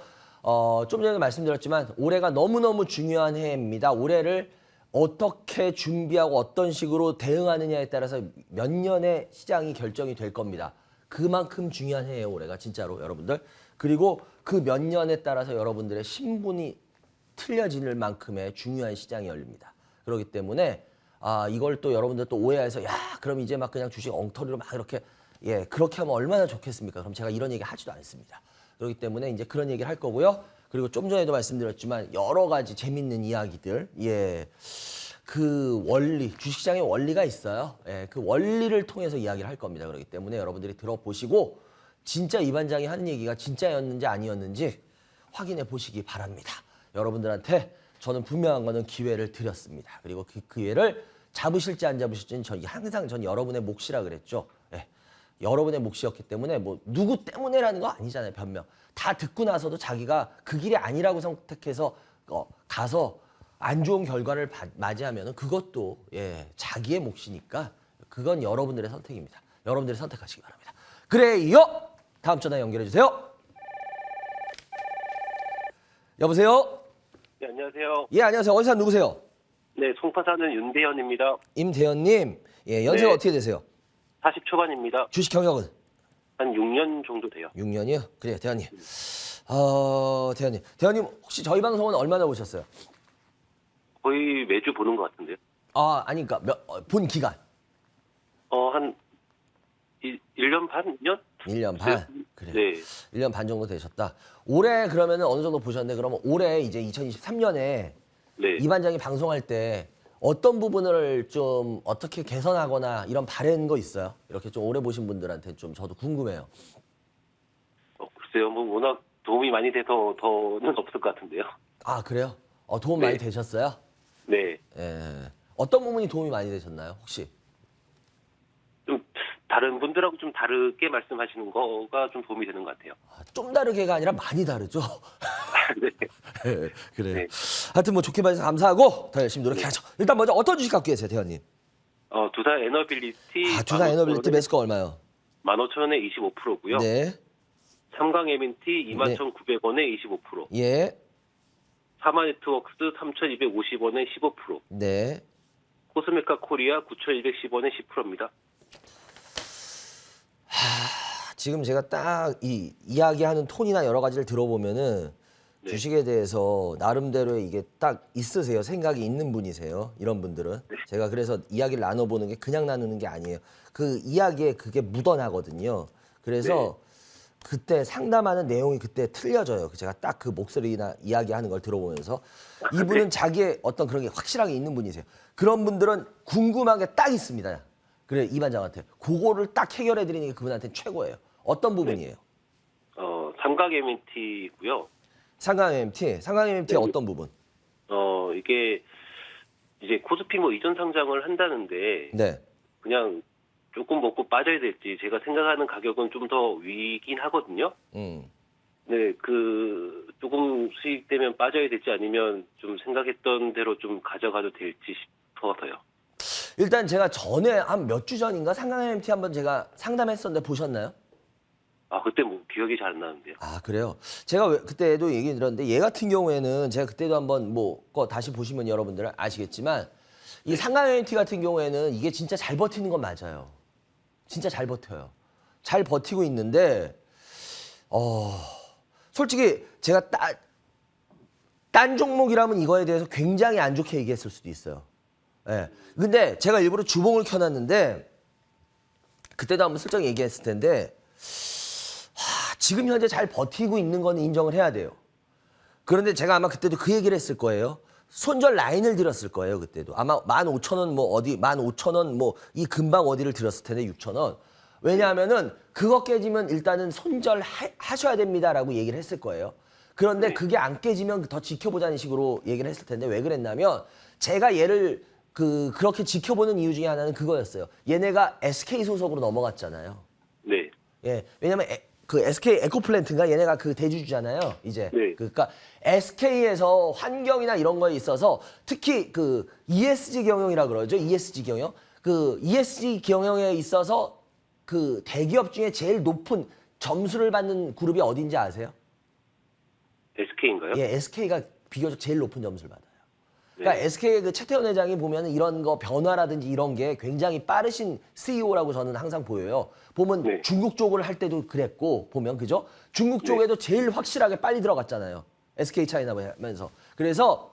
Speaker 1: 좀 전에 말씀드렸지만 올해가 너무너무 중요한 해입니다. 올해를 어떻게 준비하고 어떤 식으로 대응하느냐에 따라서 몇 년의 시장이 결정이 될 겁니다. 그만큼 중요한 해예요, 올해가 진짜로 여러분들. 그리고 그 몇 년에 따라서 여러분들의 신분이 틀려질 만큼의 중요한 시장이 열립니다. 그렇기 때문에 이걸 또 여러분들 또 오해해서 그럼 이제 막 그냥 주식 엉터리로 막 이렇게 그렇게 하면 얼마나 좋겠습니까? 그럼 제가 이런 얘기 하지도 않습니다. 그렇기 때문에 이제 그런 얘기를 할 거고요. 그리고 좀 전에도 말씀드렸지만 여러 가지 재밌는 이야기들 그 원리, 주식시장의 원리가 있어요. 그 원리를 통해서 이야기를 할 겁니다. 그렇기 때문에 여러분들이 들어보시고 진짜 이 반장이 하는 얘기가 진짜였는지 아니었는지 확인해 보시기 바랍니다. 여러분들한테 저는 분명한 거는 기회를 드렸습니다. 그리고 그 기회를 잡으실지 안 잡으실지는 항상 전 여러분의 몫이라 그랬죠. 여러분의 몫이었기 때문에 뭐 누구 때문에라는 거 아니잖아요. 변명. 다 듣고 나서도 자기가 그 길이 아니라고 선택해서 가서 안 좋은 결과를 맞이하면 그것도 자기의 몫이니까 그건 여러분들의 선택입니다. 여러분들이 선택하시기 바랍니다. 그래요. 다음 전화 연결해 주세요. 여보세요.
Speaker 4: 네, 안녕하세요.
Speaker 1: 안녕하세요. 어디서 누구세요?
Speaker 4: 네, 송파 사는 윤대현입니다.
Speaker 1: 임대현님. 연세가
Speaker 4: 네.
Speaker 1: 어떻게 되세요?
Speaker 4: 40 초반입니다.
Speaker 1: 주식 경력은?
Speaker 4: 한 6년 정도 돼요.
Speaker 1: 6년이요? 그래요, 대현님. 대현님 혹시 저희 방송은 얼마나 보셨어요?
Speaker 4: 거의 매주 보는 것 같은데요.
Speaker 1: 아니 그러니까 본 기간.
Speaker 4: 한 1년 반? 2년?
Speaker 1: 1년 반? 그래.
Speaker 4: 네.
Speaker 1: 1년 반 정도 되셨다. 올해 그러면은 어느 정도 보셨는데 그러면 올해 이제 2023년에
Speaker 4: 네.
Speaker 1: 이 반장이 방송할 때 어떤 부분을 좀 어떻게 개선하거나 이런 바라는 거 있어요? 이렇게 좀 오래 보신 분들한테 좀 저도 궁금해요.
Speaker 4: 글쎄요, 뭐 워낙 도움이 많이 돼서 더는 없을 것 같은데요.
Speaker 1: 아, 그래요? 도움
Speaker 4: 네.
Speaker 1: 많이 되셨어요?
Speaker 4: 네.
Speaker 1: 예. 어떤 부분이 도움이 많이 되셨나요, 혹시?
Speaker 4: 좀 다른 분들하고 좀 다르게 말씀하시는 거가 좀 도움이 되는 것 같아요.
Speaker 1: 좀 다르게가 아니라 많이 다르죠?
Speaker 4: 네.
Speaker 1: 예, 그래요.
Speaker 4: 네.
Speaker 1: 하여튼 뭐 좋게 봐주셔서 감사하고 더 열심히 노력해야죠. 일단 먼저 어떤 주식 갖고 계세요, 대현님?
Speaker 4: 두산 에너빌리티.
Speaker 1: 두산 에너빌리티 매수가 얼마요?
Speaker 4: 15,000원에 25%고요.
Speaker 1: 네.
Speaker 4: 삼강 M&T 21,900원에 25%.
Speaker 1: 예.
Speaker 4: 사마네트워크스 3,250원에 15%.
Speaker 1: 네.
Speaker 4: 코스메카 코리아 9,210원에 10%입니다.
Speaker 1: 지금 제가 딱 이 이야기하는 톤이나 여러 가지를 들어보면은
Speaker 4: 네.
Speaker 1: 주식에 대해서 나름대로 이게 딱 있으세요. 생각이 있는 분이세요. 이런 분들은. 제가 그래서 이야기를 나눠보는 게 그냥 나누는 게 아니에요. 그 이야기에 그게 묻어나거든요. 그래서 그때 상담하는 내용이 그때 틀려져요. 제가 딱 그 목소리나 이야기하는 걸 들어보면서 이분은 자기의 어떤 그런 게 확실하게 있는 분이세요. 그런 분들은 궁금한 게 딱 있습니다. 그래 이 반장한테 그거를 딱 해결해 드리는 게 그분한테는 최고예요. 어떤 부분이에요?
Speaker 4: 삼강 M&T고요.
Speaker 1: 상강 MT, 상강 MT의 어떤 부분?
Speaker 4: 이게 이제 코스피 뭐 이전 상장을 한다는데
Speaker 1: 네.
Speaker 4: 그냥 조금 먹고 빠져야 될지 제가 생각하는 가격은 좀 더 위긴 하거든요. 네, 그 조금 수익되면 빠져야 될지 아니면 좀 생각했던 대로 좀 가져가도 될지 싶어서요.
Speaker 1: 일단 제가 전에 한 몇 주 전인가 상강 MT 한번 제가 상담했었는데 보셨나요?
Speaker 4: 그때 뭐 기억이 잘 안 나는데요.
Speaker 1: 아 그래요? 제가 그때도 얘기 들었는데 얘 같은 경우에는 제가 그때도 한번 뭐 거 다시 보시면 여러분들은 아시겠지만 이 상강 MT 같은 경우에는 이게 진짜 잘 버티는 건 맞아요. 진짜 잘 버텨요. 잘 버티고 있는데 솔직히 제가 딴 종목이라면 이거에 대해서 굉장히 안 좋게 얘기했을 수도 있어요. 예. 근데 제가 일부러 주봉을 켜놨는데 그때도 한번 슬쩍 얘기했을 텐데 지금 현재 잘 버티고 있는 건 인정을 해야 돼요. 그런데 제가 아마 그때도 그 얘기를 했을 거예요. 손절 라인을 들었을 거예요. 그때도 아마 15,000원 뭐 어디 15,000원 뭐 이 근방 어디를 들었을 텐데 6,000원. 왜냐하면은 그거 깨지면 일단은 손절 하셔야 됩니다라고 얘기를 했을 거예요. 그런데 그게 안 깨지면 더 지켜보자는 식으로 얘기를 했을 텐데 왜 그랬냐면 제가 얘를 그렇게 지켜보는 이유 중에 하나는 그거였어요. 얘네가 SK 소속으로 넘어갔잖아요.
Speaker 4: 네.
Speaker 1: 예, 왜냐면 그 SK 에코플랜트인가 얘네가 그 대주주잖아요. 이제
Speaker 4: 네.
Speaker 1: 그러니까 SK에서 환경이나 이런 거에 있어서 특히 그 ESG 경영이라 그러죠. ESG 경영. 그 ESG 경영에 있어서 그 대기업 중에 제일 높은 점수를 받는 그룹이 어딘지 아세요?
Speaker 4: SK인가요?
Speaker 1: 예, SK가 비교적 제일 높은 점수를 받아요. 그러니까 SK의 그 최태원 회장이 보면 이런 거 변화라든지 이런 게 굉장히 빠르신 CEO라고 저는 항상 보여요. 보면
Speaker 4: 네.
Speaker 1: 중국 쪽을 할 때도 그랬고 보면 그죠? 중국 쪽에도 제일 확실하게 빨리 들어갔잖아요. SK 차이나면서. 그래서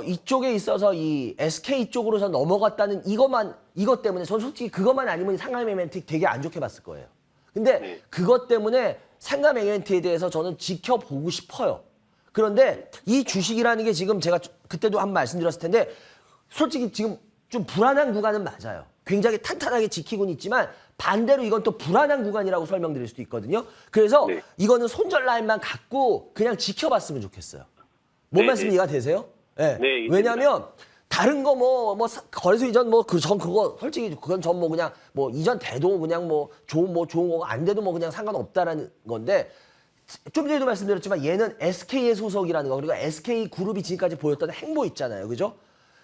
Speaker 1: 이쪽에 있어서 이 SK 쪽으로 전 넘어갔다는 이것 때문에 전 솔직히 그것만 아니면 상감 M&T 되게 안 좋게 봤을 거예요. 근데
Speaker 4: 네.
Speaker 1: 그것 때문에 상감 M&T에 대해서 저는 지켜보고 싶어요. 그런데 이 주식이라는 게 지금 제가 그때도 한번 말씀드렸을 텐데 솔직히 지금 좀 불안한 구간은 맞아요. 굉장히 탄탄하게 지키고는 있지만 반대로 이건 또 불안한 구간이라고 설명드릴 수도 있거든요. 그래서
Speaker 4: 네.
Speaker 1: 이거는 손절 라인만 갖고 그냥 지켜봤으면 좋겠어요. 뭔
Speaker 4: 네,
Speaker 1: 말씀
Speaker 4: 네.
Speaker 1: 이해가 되세요? 네.
Speaker 4: 네,
Speaker 1: 왜냐하면 다른 거 뭐 거래소 이전 전 그거 솔직히 그건 전 뭐 그냥 뭐 이전 돼도 그냥 뭐 좋은 거가 안 돼도 뭐 그냥 상관없다라는 건데 좀 전에도 말씀드렸지만 얘는 SK의 소속이라는 거 그리고 SK 그룹이 지금까지 보였던 행보 있잖아요. 그죠?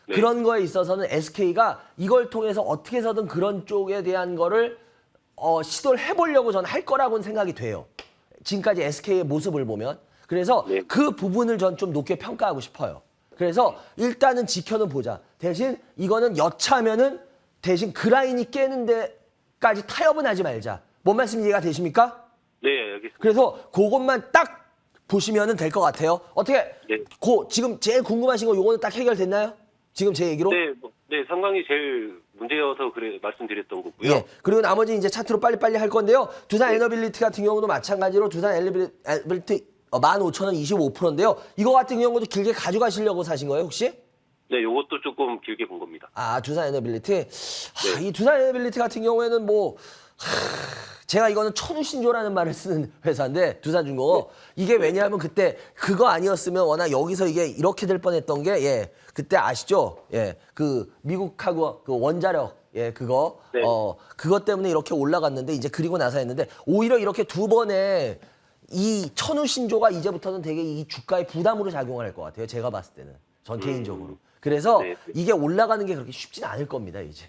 Speaker 4: 네.
Speaker 1: 그런 거에 있어서는 SK가 이걸 통해서 어떻게 해서든 그런 쪽에 대한 거를 시도를 해보려고 저는 할 거라고는 생각이 돼요. 지금까지 SK의 모습을 보면. 그래서
Speaker 4: 네.
Speaker 1: 그 부분을 전 좀 높게 평가하고 싶어요. 그래서 일단은 지켜는 보자. 대신 이거는 여차하면은 대신 그 라인이 깨는 데까지 타협은 하지 말자. 뭔 말씀 이해가 되십니까?
Speaker 4: 네, 알겠습니다.
Speaker 1: 그래서 그것만 딱 보시면은 될 것 같아요. 어떻게?
Speaker 4: 네.
Speaker 1: 지금 제일 궁금하신 거 요거는 딱 해결됐나요? 지금 제 얘기로?
Speaker 4: 네, 상강이 제일 문제여서 그래 말씀드렸던 거고요.
Speaker 1: 예. 그리고 나머지 이제 차트로 빨리빨리 할 건데요. 두산 에너빌리티 같은 경우도 마찬가지로 두산 에너빌리티 15,000원 25%인데요. 이거 같은 경우도 길게 가져가시려고 사신 거예요, 혹시?
Speaker 4: 네, 요것도 조금 길게 본 겁니다.
Speaker 1: 두산 에너빌리티. 이 두산 에너빌리티 같은 경우에는 뭐 제가 이거는 천우신조라는 말을 쓰는 회사인데 두산중공업 이게 왜냐하면 그때 그거 아니었으면 워낙 여기서 이게 이렇게 될 뻔했던 게 예, 그때 아시죠? 예, 그 미국하고 그 원자력 예, 그거
Speaker 4: 네.
Speaker 1: 그것 때문에 이렇게 올라갔는데 이제 그리고 나서 했는데 오히려 이렇게 두 번의 이 천우신조가 이제부터는 되게 이 주가에 부담으로 작용할 것 같아요. 제가 봤을 때는 전 개인적으로. 그래서
Speaker 4: 네.
Speaker 1: 이게 올라가는 게 그렇게 쉽진 않을 겁니다. 이제.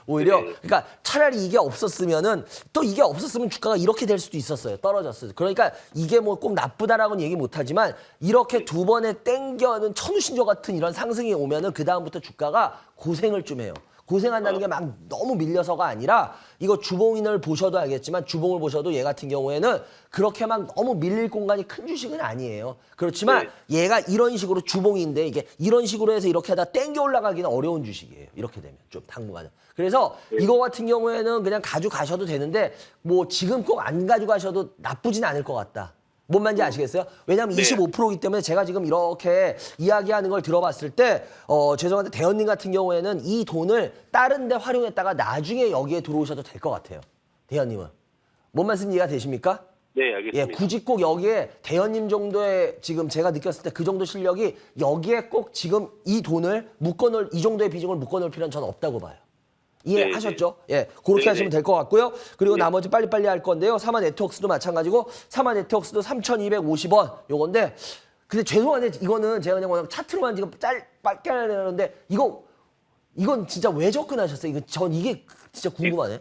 Speaker 1: 오히려
Speaker 4: 네.
Speaker 1: 그러니까 차라리 이게 없었으면은 또 이게 없었으면 주가가 이렇게 될 수도 있었어요. 떨어졌어요. 그러니까 이게 뭐 꼭 나쁘다라고는 얘기 못하지만 이렇게 두 번에 땡겨는 천우신조 같은 이런 상승이 오면은 그 다음부터 주가가 고생을 좀 해요. 고생한다는 게 막 너무 밀려서가 아니라 이거 주봉인을 보셔도 알겠지만 주봉을 보셔도 얘 같은 경우에는 그렇게 막 너무 밀릴 공간이 큰 주식은 아니에요. 그렇지만 얘가 이런 식으로 주봉인데 이게 이런 식으로 해서 이렇게 하다 땡겨 올라가기는 어려운 주식이에요. 이렇게 되면 좀 당분간은. 그래서 이거 같은 경우에는 그냥 가져가셔도 되는데 뭐 지금 꼭 안 가져가셔도 나쁘진 않을 것 같다. 뭔 말인지 아시겠어요? 왜냐하면
Speaker 4: 네.
Speaker 1: 25%이기 때문에 제가 지금 이렇게 이야기하는 걸 들어봤을 때 죄송한데 대현님 같은 경우에는 이 돈을 다른 데 활용했다가 나중에 여기에 들어오셔도 될 것 같아요. 대현님은. 뭔 말씀 이해가 되십니까?
Speaker 4: 네,
Speaker 1: 예,
Speaker 4: 알겠습니다.
Speaker 1: 굳이 꼭 여기에 대현님 정도의 지금 제가 느꼈을 때 그 정도 실력이 여기에 꼭 지금 이 돈을 묶어놓을 이 정도의 비중을 묶어놓을 필요는 저는 없다고 봐요. 이해하셨죠? 예, 그렇게
Speaker 4: 네,
Speaker 1: 하시면
Speaker 4: 네.
Speaker 1: 될 것 같고요. 그리고
Speaker 4: 네.
Speaker 1: 나머지 빨리빨리 할 건데요. 사마 네트워크스도 마찬가지고 사마 네트워크스도 3,250원 요건데 근데 죄송한데 이거는 제가 그냥 워낙 차트로만 지금 짧게 하려는데 이건 진짜 왜 접근하셨어요? 전 이게 진짜 궁금하네.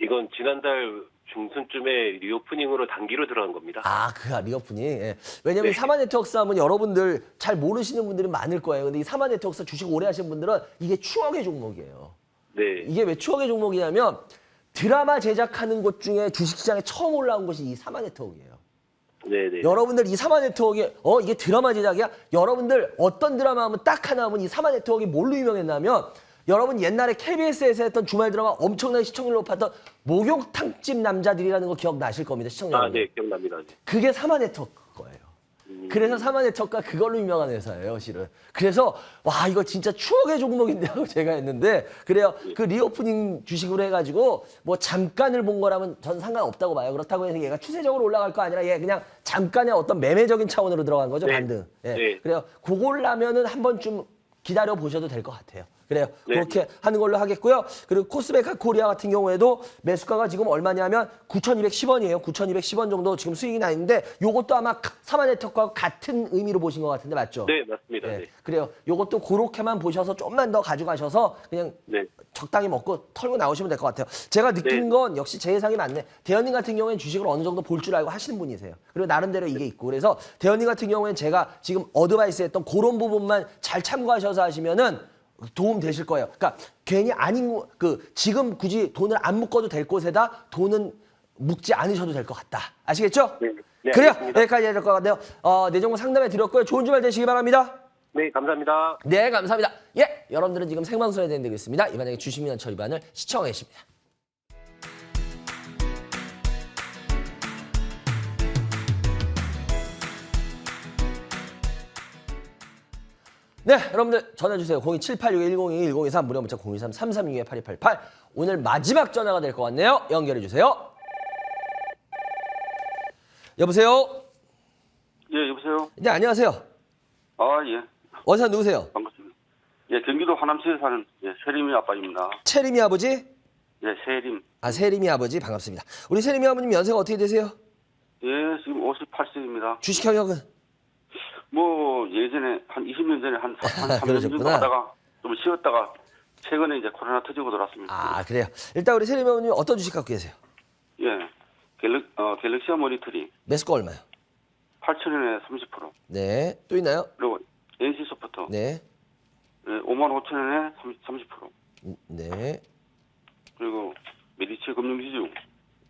Speaker 4: 이건 지난달 중순쯤에 리오프닝으로 단기로 들어간 겁니다.
Speaker 1: 아, 그 리오프닝. 예. 왜냐면
Speaker 4: 네.
Speaker 1: 사마 네트워크스 하면 여러분들 잘 모르시는 분들이 많을 거예요. 근데 이 사마 네트워크스 주식 오래 하신 분들은 이게 추억의 종목이에요.
Speaker 4: 네.
Speaker 1: 이게 왜 추억의 종목이냐면 드라마 제작하는 곳 중에 주식시장에 처음 올라온 곳이 이 사마 네트워크예요.
Speaker 4: 네네.
Speaker 1: 여러분들 이 사마 네트워크에 이게 드라마 제작이야? 여러분들 어떤 드라마 하면 딱 하나 하면 이 사마 네트워크가 뭘로 유명했냐면 여러분 옛날에 KBS에서 했던 주말 드라마 엄청나게 시청률 높았던 목욕탕집 남자들이라는 거 기억나실 겁니다. 시청자 여러분.
Speaker 4: 네, 기억납니다. 네.
Speaker 1: 그게 사마 네트워크 거예요. 그래서 사마 네트워크가 그걸로 유명한 회사예요, 실은. 그래서 와 이거 진짜 추억의 종목인데 하고 제가 했는데 그래요. 그 리오프닝 주식으로 해가지고 뭐 잠깐을 본 거라면 전 상관없다고 봐요. 그렇다고 해서 얘가 추세적으로 올라갈 거 아니라 얘 그냥 잠깐의 어떤 매매적인 차원으로 들어간 거죠,
Speaker 4: 네.
Speaker 1: 반등. 예.
Speaker 4: 네.
Speaker 1: 그래요. 그걸라면은 한 번쯤 기다려 보셔도 될 것 같아요. 그래요.
Speaker 4: 네.
Speaker 1: 그렇게 하는 걸로 하겠고요. 그리고 코스메카 코리아 같은 경우에도 매수가가 지금 얼마냐면 9,210원이에요. 9,210원 정도 지금 수익이 나 있는데 요것도 아마 사마 네트워크와 같은 의미로 보신 것 같은데 맞죠?
Speaker 4: 네, 맞습니다.
Speaker 1: 네.
Speaker 4: 네.
Speaker 1: 그래요. 요것도 그렇게만 보셔서 좀만 더 가져가셔서 그냥
Speaker 4: 네.
Speaker 1: 적당히 먹고 털고 나오시면 될 것 같아요. 제가 느낀
Speaker 4: 네.
Speaker 1: 건 역시 제 예상이 맞네. 대현님 같은 경우에는 주식을 어느 정도 볼 줄 알고 하시는 분이세요. 그리고 나름대로 이게 있고 그래서 대현님 같은 경우에는 제가 지금 어드바이스 했던 그런 부분만 잘 참고하셔서 하시면은 도움 되실 거예요. 그러니까 괜히 아닌 지금 굳이 돈을 안 묶어도 될 곳에다 돈은 묶지 않으셔도 될 것 같다. 아시겠죠?
Speaker 4: 네. 네,
Speaker 1: 그래요.
Speaker 4: 알겠습니다.
Speaker 1: 여기까지 해야 될 것 같네요. 내정보 상담해 드렸고요. 좋은 주말 되시기 바랍니다.
Speaker 4: 네, 감사합니다.
Speaker 1: 네, 감사합니다. 예, 여러분들은 지금 생방송에 진행되고 있습니다. 이반장의 주식민원 처리반을 시청하고 계십니다. 네, 여러분들 전화주세요. 02786-1021-1023 무료 문자 023-336-8288 오늘 마지막 전화가 될 것 같네요. 연결해주세요. 여보세요?
Speaker 5: 예, 여보세요?
Speaker 1: 네, 안녕하세요.
Speaker 5: 아, 예.
Speaker 1: 어디서 누구세요?
Speaker 5: 반갑습니다. 예, 경기도 하남시에 사는 세림이 아빠입니다.
Speaker 1: 채림이 아버지?
Speaker 5: 예, 세림.
Speaker 1: 세림이 아버지 반갑습니다. 우리 세림이 아버님 연세가 어떻게 되세요?
Speaker 5: 예, 지금 58세입니다.
Speaker 1: 주식 경력은?
Speaker 5: 뭐, 예전에, 한 20년 전에 한 3년 정도
Speaker 1: 그러셨구나.
Speaker 5: 하다가 좀 쉬었다가 최근에 이제 코로나 터지고 돌았습니다.
Speaker 1: 아, 그래요. 일단 우리 세림이 아버님 어떤 주식 갖고 계세요?
Speaker 5: 예. 갤럭시아 모니터링
Speaker 1: 매수가 얼마요?
Speaker 5: 8,000원에 30%.
Speaker 1: 네. 또 있나요?
Speaker 5: 그리고 NC 소프트.
Speaker 1: 네.
Speaker 5: 예, 55,000원에 30%.
Speaker 1: 네.
Speaker 5: 그리고 메디치 금융지주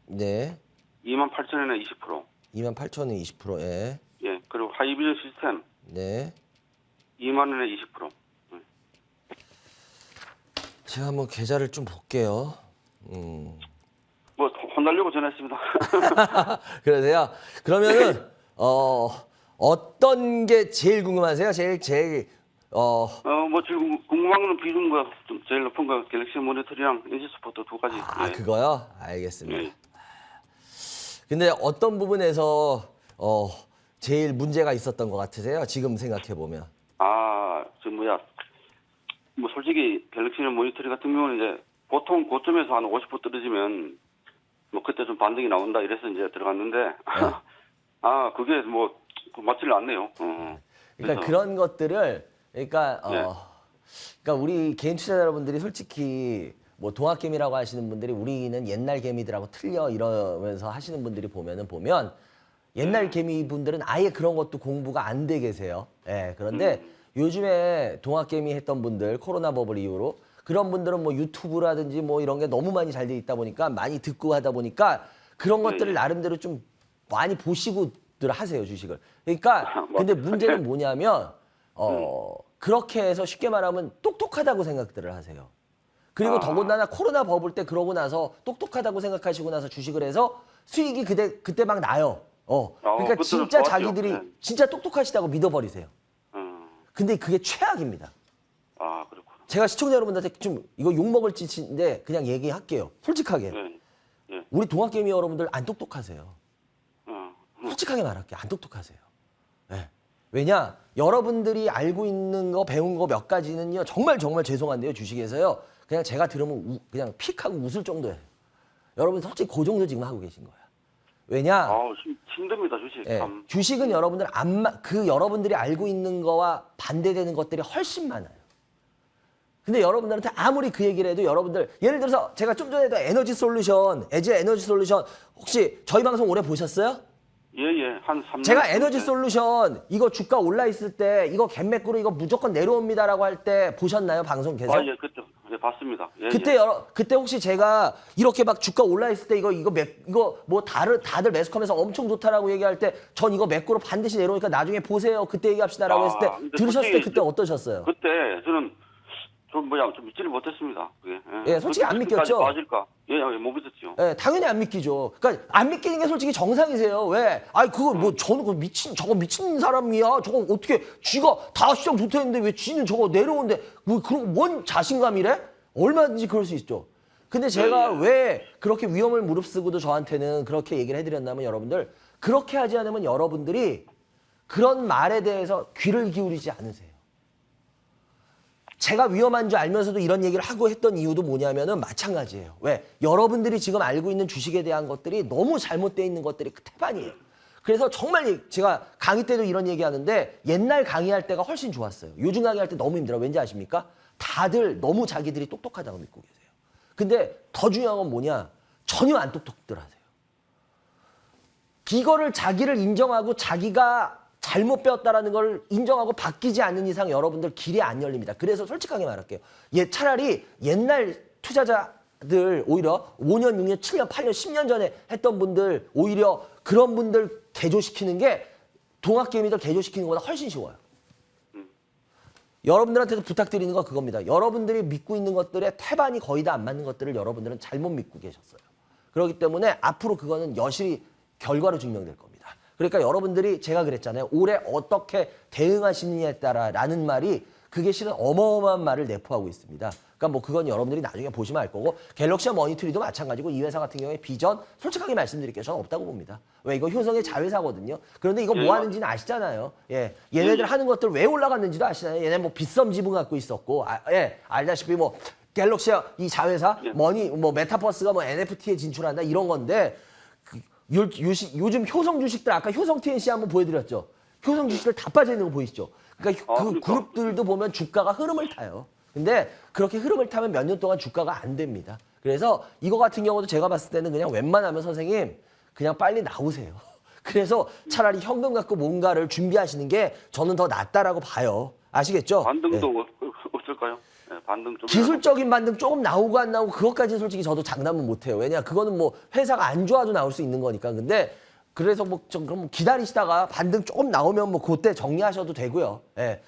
Speaker 1: 네.
Speaker 5: 28,000원에 20%.
Speaker 1: 28,000원에 20%. 예.
Speaker 5: 예. 그리고 하이비전 시스템
Speaker 1: 네.
Speaker 5: 2만원에 20%.
Speaker 1: 제가 한번 계좌를 좀 볼게요.
Speaker 5: 뭐 혼나려고 전화했습니다.
Speaker 1: 그러세요? 그러면은 어떤 게 제일 궁금하세요? 제일
Speaker 5: 뭐 지금 궁금한 거는 비중 좀 제일 높은 거 갤럭시 모니터링이랑 NC 스포트 두 가지. 예.
Speaker 1: 그거요? 알겠습니다.
Speaker 5: 예.
Speaker 1: 근데 어떤 부분에서 제일 문제가 있었던 것 같으세요? 지금 생각해 보면.
Speaker 5: 뭐 솔직히 갤럭시는 모니터링 같은 경우는 이제 보통 고점에서 한 50% 떨어지면 뭐 그때 좀 반등이 나온다 이래서 이제 들어갔는데 그게 뭐 맞지를 않네요.
Speaker 1: 그러니까 그런 것들을 그러니까 우리 개인 투자자 여러분들이 솔직히 뭐 동학개미라고 하시는 분들이 우리는 옛날 개미들하고 틀려 이러면서 하시는 분들이 보면 옛날 개미 분들은 아예 그런 것도 공부가 안 돼 계세요. 예, 그런데 요즘에 동학개미 했던 분들 코로나 버블 이후로 그런 분들은 뭐 유튜브라든지 뭐 이런 게 너무 많이 잘 돼 있다 보니까 많이 듣고 하다 보니까 그런 것들을 나름대로 좀 많이 보시고들 하세요, 주식을. 그러니까 근데 문제는 뭐냐면 그렇게 해서 쉽게 말하면 똑똑하다고 생각들을 하세요. 그리고 더군다나 코로나 버블 때 그러고 나서 똑똑하다고 생각하시고 나서 주식을 해서 수익이 그때 막 나요. 그러니까 진짜
Speaker 5: 좋았죠.
Speaker 1: 자기들이 진짜 똑똑하시다고 믿어버리세요. 근데 그게 최악입니다.
Speaker 5: 그렇구나.
Speaker 1: 제가 시청자 여러분들한테 좀 이거 욕먹을 짓인데 그냥 얘기할게요. 솔직하게. 우리 동학개미 여러분들 안 똑똑하세요. 솔직하게 말할게요. 안 똑똑하세요. 네. 왜냐? 여러분들이 알고 있는 거 배운 거 몇 가지는요. 정말 죄송한데요. 주식에서요. 그냥 제가 들으면 그냥 픽하고 웃을 정도예요. 여러분 솔직히 그 정도 지금 하고 계신 거야. 왜냐?
Speaker 5: 힘듭니다, 주식.
Speaker 1: 예, 주식은 여러분들 여러분들이 알고 있는 거와 반대되는 것들이 훨씬 많아요. 근데 여러분들한테 아무리 그 얘기를 해도 여러분들 예를 들어서 제가 좀 전에도 에즈 에너지 솔루션 혹시 저희 방송 오래 보셨어요?
Speaker 5: 예. 한 3년.
Speaker 1: 제가 에너지 솔루션 이거 주가 올라 있을 때 이거 갭매꾸로 이거 무조건 내려옵니다라고 할 때 보셨나요? 방송 계속?
Speaker 5: 그때 봤습니다.
Speaker 1: 그때 혹시 제가 이렇게 막 주가 올라 있을 때 이거 뭐 다들 매수하면서 엄청 좋다라고 얘기할 때 전 이거 매꾸로 반드시 내려오니까 나중에 보세요. 그때 얘기합시다라고 했을 때 들으셨을 때 그때 어떠셨어요?
Speaker 5: 그때 저는 좀 믿지를 못했습니다. 그게.
Speaker 1: 예, 솔직히 안 믿겼죠?
Speaker 5: 맞을까? 못 믿었죠.
Speaker 1: 예, 당연히 안 믿기죠. 그러니까 안 믿기는 게 솔직히 정상이세요. 왜? 그거 뭐 저는 저거 미친 사람이야. 저거 어떻게 쥐가 다 시장 좋다는데 왜 쥐는 저거 내려오는데 뭐 그런 뭔 자신감이래? 얼마든지 그럴 수 있죠. 근데 제가 왜 그렇게 위험을 무릅쓰고도 저한테는 그렇게 얘기를 해드렸냐면 여러분들 그렇게 하지 않으면 여러분들이 그런 말에 대해서 귀를 기울이지 않으세요. 제가 위험한 줄 알면서도 이런 얘기를 하고 했던 이유도 뭐냐면은 마찬가지예요. 왜? 여러분들이 지금 알고 있는 주식에 대한 것들이 너무 잘못되어 있는 것들이 태반이에요. 그래서 정말 제가 강의 때도 이런 얘기 하는데 옛날 강의할 때가 훨씬 좋았어요. 요즘 강의할 때 너무 힘들어요. 왠지 아십니까? 다들 너무 자기들이 똑똑하다고 믿고 계세요. 근데 더 중요한 건 뭐냐? 전혀 안 똑똑들 하세요. 이거를 자기를 인정하고 자기가 잘못 배웠다라는 걸 인정하고 바뀌지 않는 이상 여러분들 길이 안 열립니다. 그래서 솔직하게 말할게요. 차라리 옛날 투자자들 오히려 5년, 6년, 7년, 8년, 10년 전에 했던 분들 오히려 그런 분들 개조시키는 게 동학개미들 개조시키는 것보다 훨씬 쉬워요. 여러분들한테도 부탁드리는 건 그겁니다. 여러분들이 믿고 있는 것들의 태반이 거의 다 안 맞는 것들을 여러분들은 잘못 믿고 계셨어요. 그렇기 때문에 앞으로 그거는 여실히 결과로 증명될 겁니다. 그러니까 여러분들이 제가 그랬잖아요. 올해 어떻게 대응하시느냐에 따라라는 말이 그게 실은 어마어마한 말을 내포하고 있습니다. 그러니까 뭐 그건 여러분들이 나중에 보시면 알 거고 갤럭시와 머니터리도 마찬가지고 이 회사 같은 경우에 비전 솔직하게 말씀드릴게요. 저는 없다고 봅니다. 왜? 이거 효성의 자회사거든요. 그런데 이거 뭐 하는지는 아시잖아요. 예, 얘네들 하는 것들 왜 올라갔는지도 아시잖아요. 얘네 뭐 빗썸 지분 갖고 있었고 알다시피 뭐 갤럭시와 이 자회사 메타버스가 뭐 NFT에 진출한다 이런 건데 요즘 효성 주식들 아까 효성 TNC 한번 보여드렸죠. 효성 주식들 다 빠져 있는 거 보이시죠? 그러니까 그 그룹들도 보면 주가가 흐름을 타요. 근데 그렇게 흐름을 타면 몇 년 동안 주가가 안 됩니다. 그래서 이거 같은 경우도 제가 봤을 때는 그냥 웬만하면 선생님 그냥 빨리 나오세요. 그래서 차라리 현금 갖고 뭔가를 준비하시는 게 저는 더 낫다라고 봐요. 아시겠죠?
Speaker 5: 반등도 없을까요? 반등 좀
Speaker 1: 기술적인 반등 조금 나오고 안 나오고 그것까지는 솔직히 저도 장담은 못해요. 왜냐 그거는 뭐 회사가 안 좋아도 나올 수 있는 거니까. 근데 그래서 그럼 기다리시다가 반등 조금 나오면 뭐 그때 정리하셔도 되고요.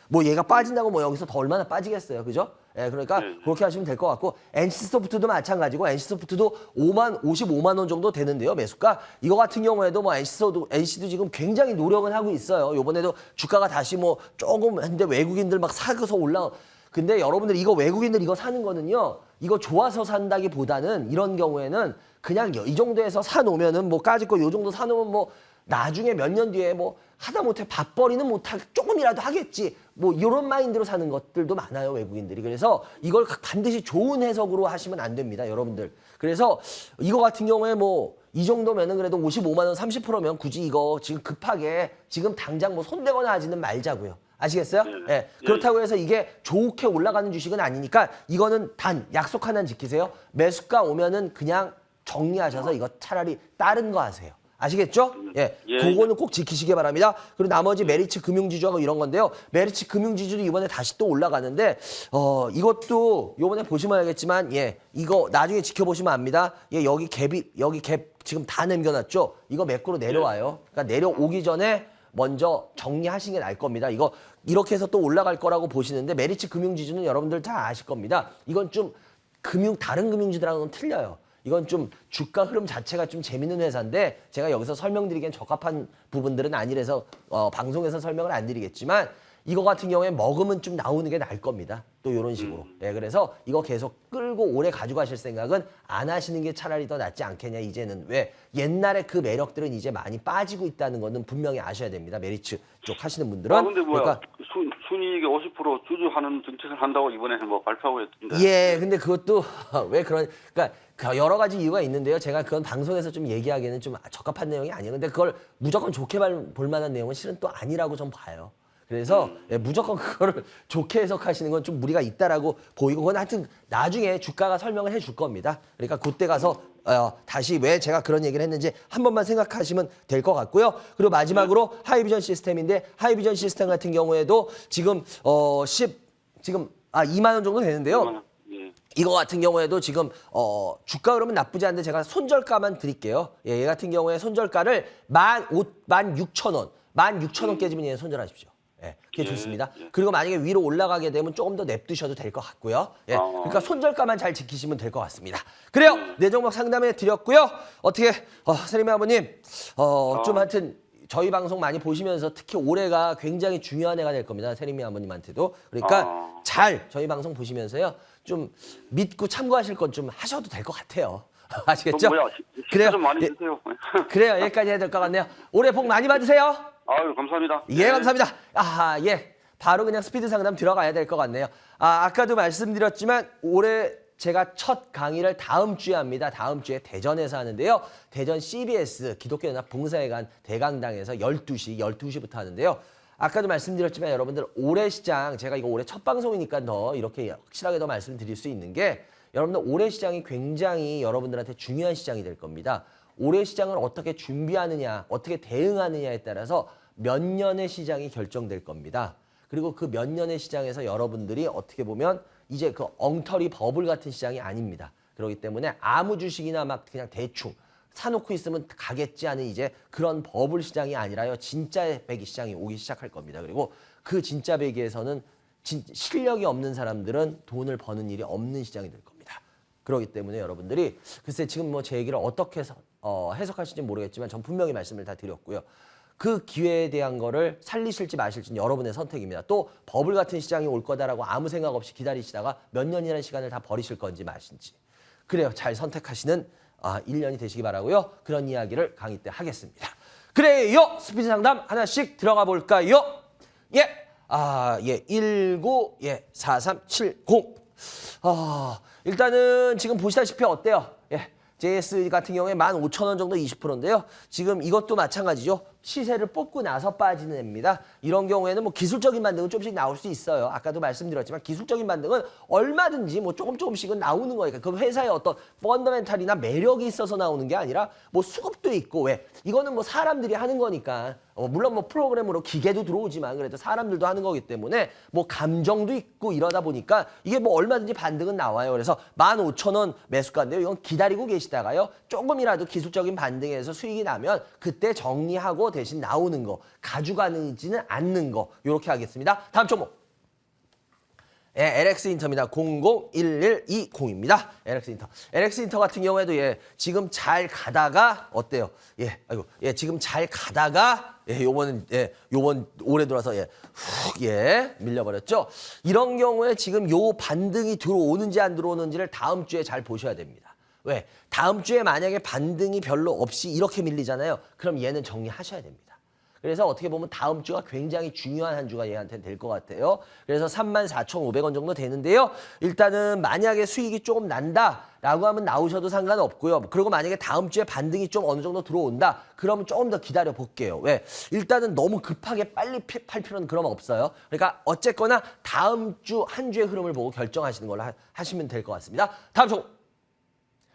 Speaker 1: 뭐 얘가 빠진다고 뭐 여기서 더 얼마나 빠지겠어요, 그죠? 그러니까 그렇게 하시면 될 것 같고 NC소프트도 마찬가지고 NC소프트도 55만 원 정도 되는데요, 매수가. 이거 같은 경우에도 뭐 NC도 지금 굉장히 노력은 하고 있어요. 이번에도 주가가 다시 뭐 조금 근데 외국인들 막 사서 올라. 근데 여러분들 이거 외국인들 이거 사는 거는요. 이거 좋아서 산다기보다는 이런 경우에는 그냥 이 정도에서 사놓으면은 뭐 까짓 거 요 정도 사놓으면 뭐 나중에 몇 년 뒤에 뭐 하다못해 밥벌이는 못하 조금이라도 하겠지 뭐 이런 마인드로 사는 것들도 많아요, 외국인들이. 그래서 이걸 반드시 좋은 해석으로 하시면 안 됩니다, 여러분들. 그래서 이거 같은 경우에 뭐 이 정도면은 그래도 55만 원 30%면 굳이 이거 지금 급하게 지금 당장 뭐 손대거나 하지는 말자고요. 아시겠어요? 예. 그렇다고 해서 이게 좋게 올라가는 주식은 아니니까 이거는 단 약속 하나는 지키세요. 매수가 오면은 그냥 정리하셔서 이거 차라리 다른 거 하세요. 아시겠죠? 예. 그거는 꼭 지키시기 바랍니다. 그리고 나머지 메리츠 금융지주하고 이런 건데요. 메리츠 금융지주도 이번에 다시 또 올라가는데 이것도 요번에 보시면 알겠지만 예. 이거 나중에 지켜보시면 압니다. 예, 여기 갭 지금 다 남겨놨죠? 이거 매꾸로 내려와요. 그러니까 내려오기 전에 먼저 정리하시는 게 나을 겁니다. 이거 이렇게 해서 또 올라갈 거라고 보시는데 메리츠 금융지주는 여러분들 다 아실 겁니다. 이건 좀 다른 금융지주들하고는 틀려요. 이건 좀 주가 흐름 자체가 좀 재밌는 회사인데 제가 여기서 설명드리기엔 적합한 부분들은 아니라서 방송에서 설명을 안 드리겠지만 이거 같은 경우에 먹으면 좀 나오는 게 나을 겁니다. 또 이런 식으로. 예, 그래서 이거 계속 끌고 오래 가지고 가실 생각은 안 하시는 게 차라리 더 낫지 않겠냐, 이제는. 왜? 옛날에 그 매력들은 이제 많이 빠지고 있다는 거는 분명히 아셔야 됩니다. 메리츠 쪽 하시는 분들은.
Speaker 5: 아, 근데 뭐야.
Speaker 1: 그러니까
Speaker 5: 순이익의 50% 주주하는 정책을 한다고 이번에 뭐 발표하고 했던데.
Speaker 1: 예, 근데 그것도 왜 그러니까 여러 가지 이유가 있는데요. 제가 그건 방송에서 좀 얘기하기에는 좀 적합한 내용이 아니에요. 근데 그걸 무조건 좋게 볼 만한 내용은 실은 또 아니라고 좀 봐요. 그래서 예, 무조건 그거를 좋게 해석하시는 건 좀 무리가 있다라고 보이고 그건 하여튼 나중에 주가가 설명을 해줄 겁니다. 그러니까 그때 가서 다시 왜 제가 그런 얘기를 했는지 한 번만 생각하시면 될 것 같고요. 그리고 마지막으로 하이비전 시스템인데 하이비전 시스템 같은 경우에도 지금 2만 원 정도 되는데요. 이거 같은 경우에도 지금 주가 흐름은 나쁘지 않은데 제가 손절가만 드릴게요. 예, 얘 같은 경우에 손절가를 16,000원, 16,000원 깨지면 얘는 손절하십시오. 예, 그게 좋습니다. 그리고 만약에 위로 올라가게 되면 조금 더 냅두셔도 될 것 같고요. 예, 그러니까 손절가만 잘 지키시면 될 것 같습니다. 그래요. 네 종목 상담해 드렸고요. 어떻게 세림이 아버님 좀 하여튼 저희 방송 많이 보시면서 특히 올해가 굉장히 중요한 해가 될 겁니다. 세림이 아버님한테도. 그러니까 잘 저희 방송 보시면서요. 좀 믿고 참고하실 건 좀 하셔도 될 것 같아요. 아시겠죠?
Speaker 5: 그래요. 좀 많이 주세요.
Speaker 1: 그래요. 여기까지 해야 될 것 같네요. 올해 복 많이 받으세요.
Speaker 5: 아유, 감사합니다.
Speaker 1: 예, 감사합니다. 예. 바로 그냥 스피드 상담 들어가야 될 것 같네요. 아까도 말씀드렸지만 올해 제가 첫 강의를 다음 주에 합니다. 다음 주에 대전에서 하는데요. 대전 CBS 기독교연합 봉사회관 대강당에서 12시부터 하는데요. 아까도 말씀드렸지만 여러분들 올해 시장 제가 이거 올해 첫 방송이니까 더 이렇게 확실하게 더 말씀드릴 수 있는 게 여러분들 올해 시장이 굉장히 여러분들한테 중요한 시장이 될 겁니다. 올해 시장을 어떻게 준비하느냐, 어떻게 대응하느냐에 따라서 몇 년의 시장이 결정될 겁니다. 그리고 그 몇 년의 시장에서 여러분들이 어떻게 보면 이제 그 엉터리 버블 같은 시장이 아닙니다. 그렇기 때문에 아무 주식이나 막 그냥 대충 사놓고 있으면 가겠지 하는 이제 그런 버블 시장이 아니라요. 진짜 배기 시장이 오기 시작할 겁니다. 그리고 그 진짜 배기에서는 실력이 없는 사람들은 돈을 버는 일이 없는 시장이 될 겁니다. 그렇기 때문에 여러분들이 글쎄 지금 뭐 제 얘기를 어떻게 해석하실지 모르겠지만 전 분명히 말씀을 다 드렸고요. 그 기회에 대한 거를 살리실지 마실지는 여러분의 선택입니다. 또 버블 같은 시장이 올 거다라고 아무 생각 없이 기다리시다가 몇 년이라는 시간을 다 버리실 건지 마신지. 그래요. 잘 선택하시는 1년이 되시기 바라고요. 그런 이야기를 강의 때 하겠습니다. 그래요. 스피드 상담 하나씩 들어가 볼까요? 예. 194370. 일단은 지금 보시다시피 어때요? 예. JS 같은 경우에 15,000원 정도 20%인데요. 지금 이것도 마찬가지죠. 시세를 뽑고 나서 빠지는 애입니다. 이런 경우에는 뭐 기술적인 반등은 조금씩 나올 수 있어요. 아까도 말씀드렸지만 기술적인 반등은 얼마든지 뭐 조금씩은 나오는 거니까 그 회사의 어떤 펀더멘탈이나 매력이 있어서 나오는 게 아니라 뭐 수급도 있고 왜 이거는 뭐 사람들이 하는 거니까 물론 뭐 프로그램으로 기계도 들어오지만 그래도 사람들도 하는 거기 때문에 뭐 감정도 있고 이러다 보니까 이게 뭐 얼마든지 반등은 나와요. 그래서 15,000원 매수가인데요. 이건 기다리고 계시다가요. 조금이라도 기술적인 반등에서 수익이 나면 그때 정리하고 대신 나오는 거, 가져가지는 않는 거 이렇게 하겠습니다. 다음 종목. LX 인터입니다. 001120입니다. LX 인터. LX 인터 같은 경우에도 지금 잘 가다가 어때요? 지금 잘 가다가 요번 올해 들어서 훅 밀려버렸죠. 이런 경우에 지금 요 반등이 들어오는지 안 들어오는지를 다음 주에 잘 보셔야 됩니다. 왜? 다음 주에 만약에 반등이 별로 없이 이렇게 밀리잖아요. 그럼 얘는 정리하셔야 됩니다. 그래서 어떻게 보면 다음 주가 굉장히 중요한 한 주가 얘한테는 될 것 같아요. 그래서 34,500원 정도 되는데요. 일단은 만약에 수익이 조금 난다라고 하면 나오셔도 상관없고요. 그리고 만약에 다음 주에 반등이 좀 어느 정도 들어온다. 그러면 조금 더 기다려 볼게요. 왜? 일단은 너무 급하게 빨리 팔 필요는 그럼 없어요. 그러니까 어쨌거나 다음 주 한 주의 흐름을 보고 결정하시는 걸로 하시면 될 것 같습니다. 다음 종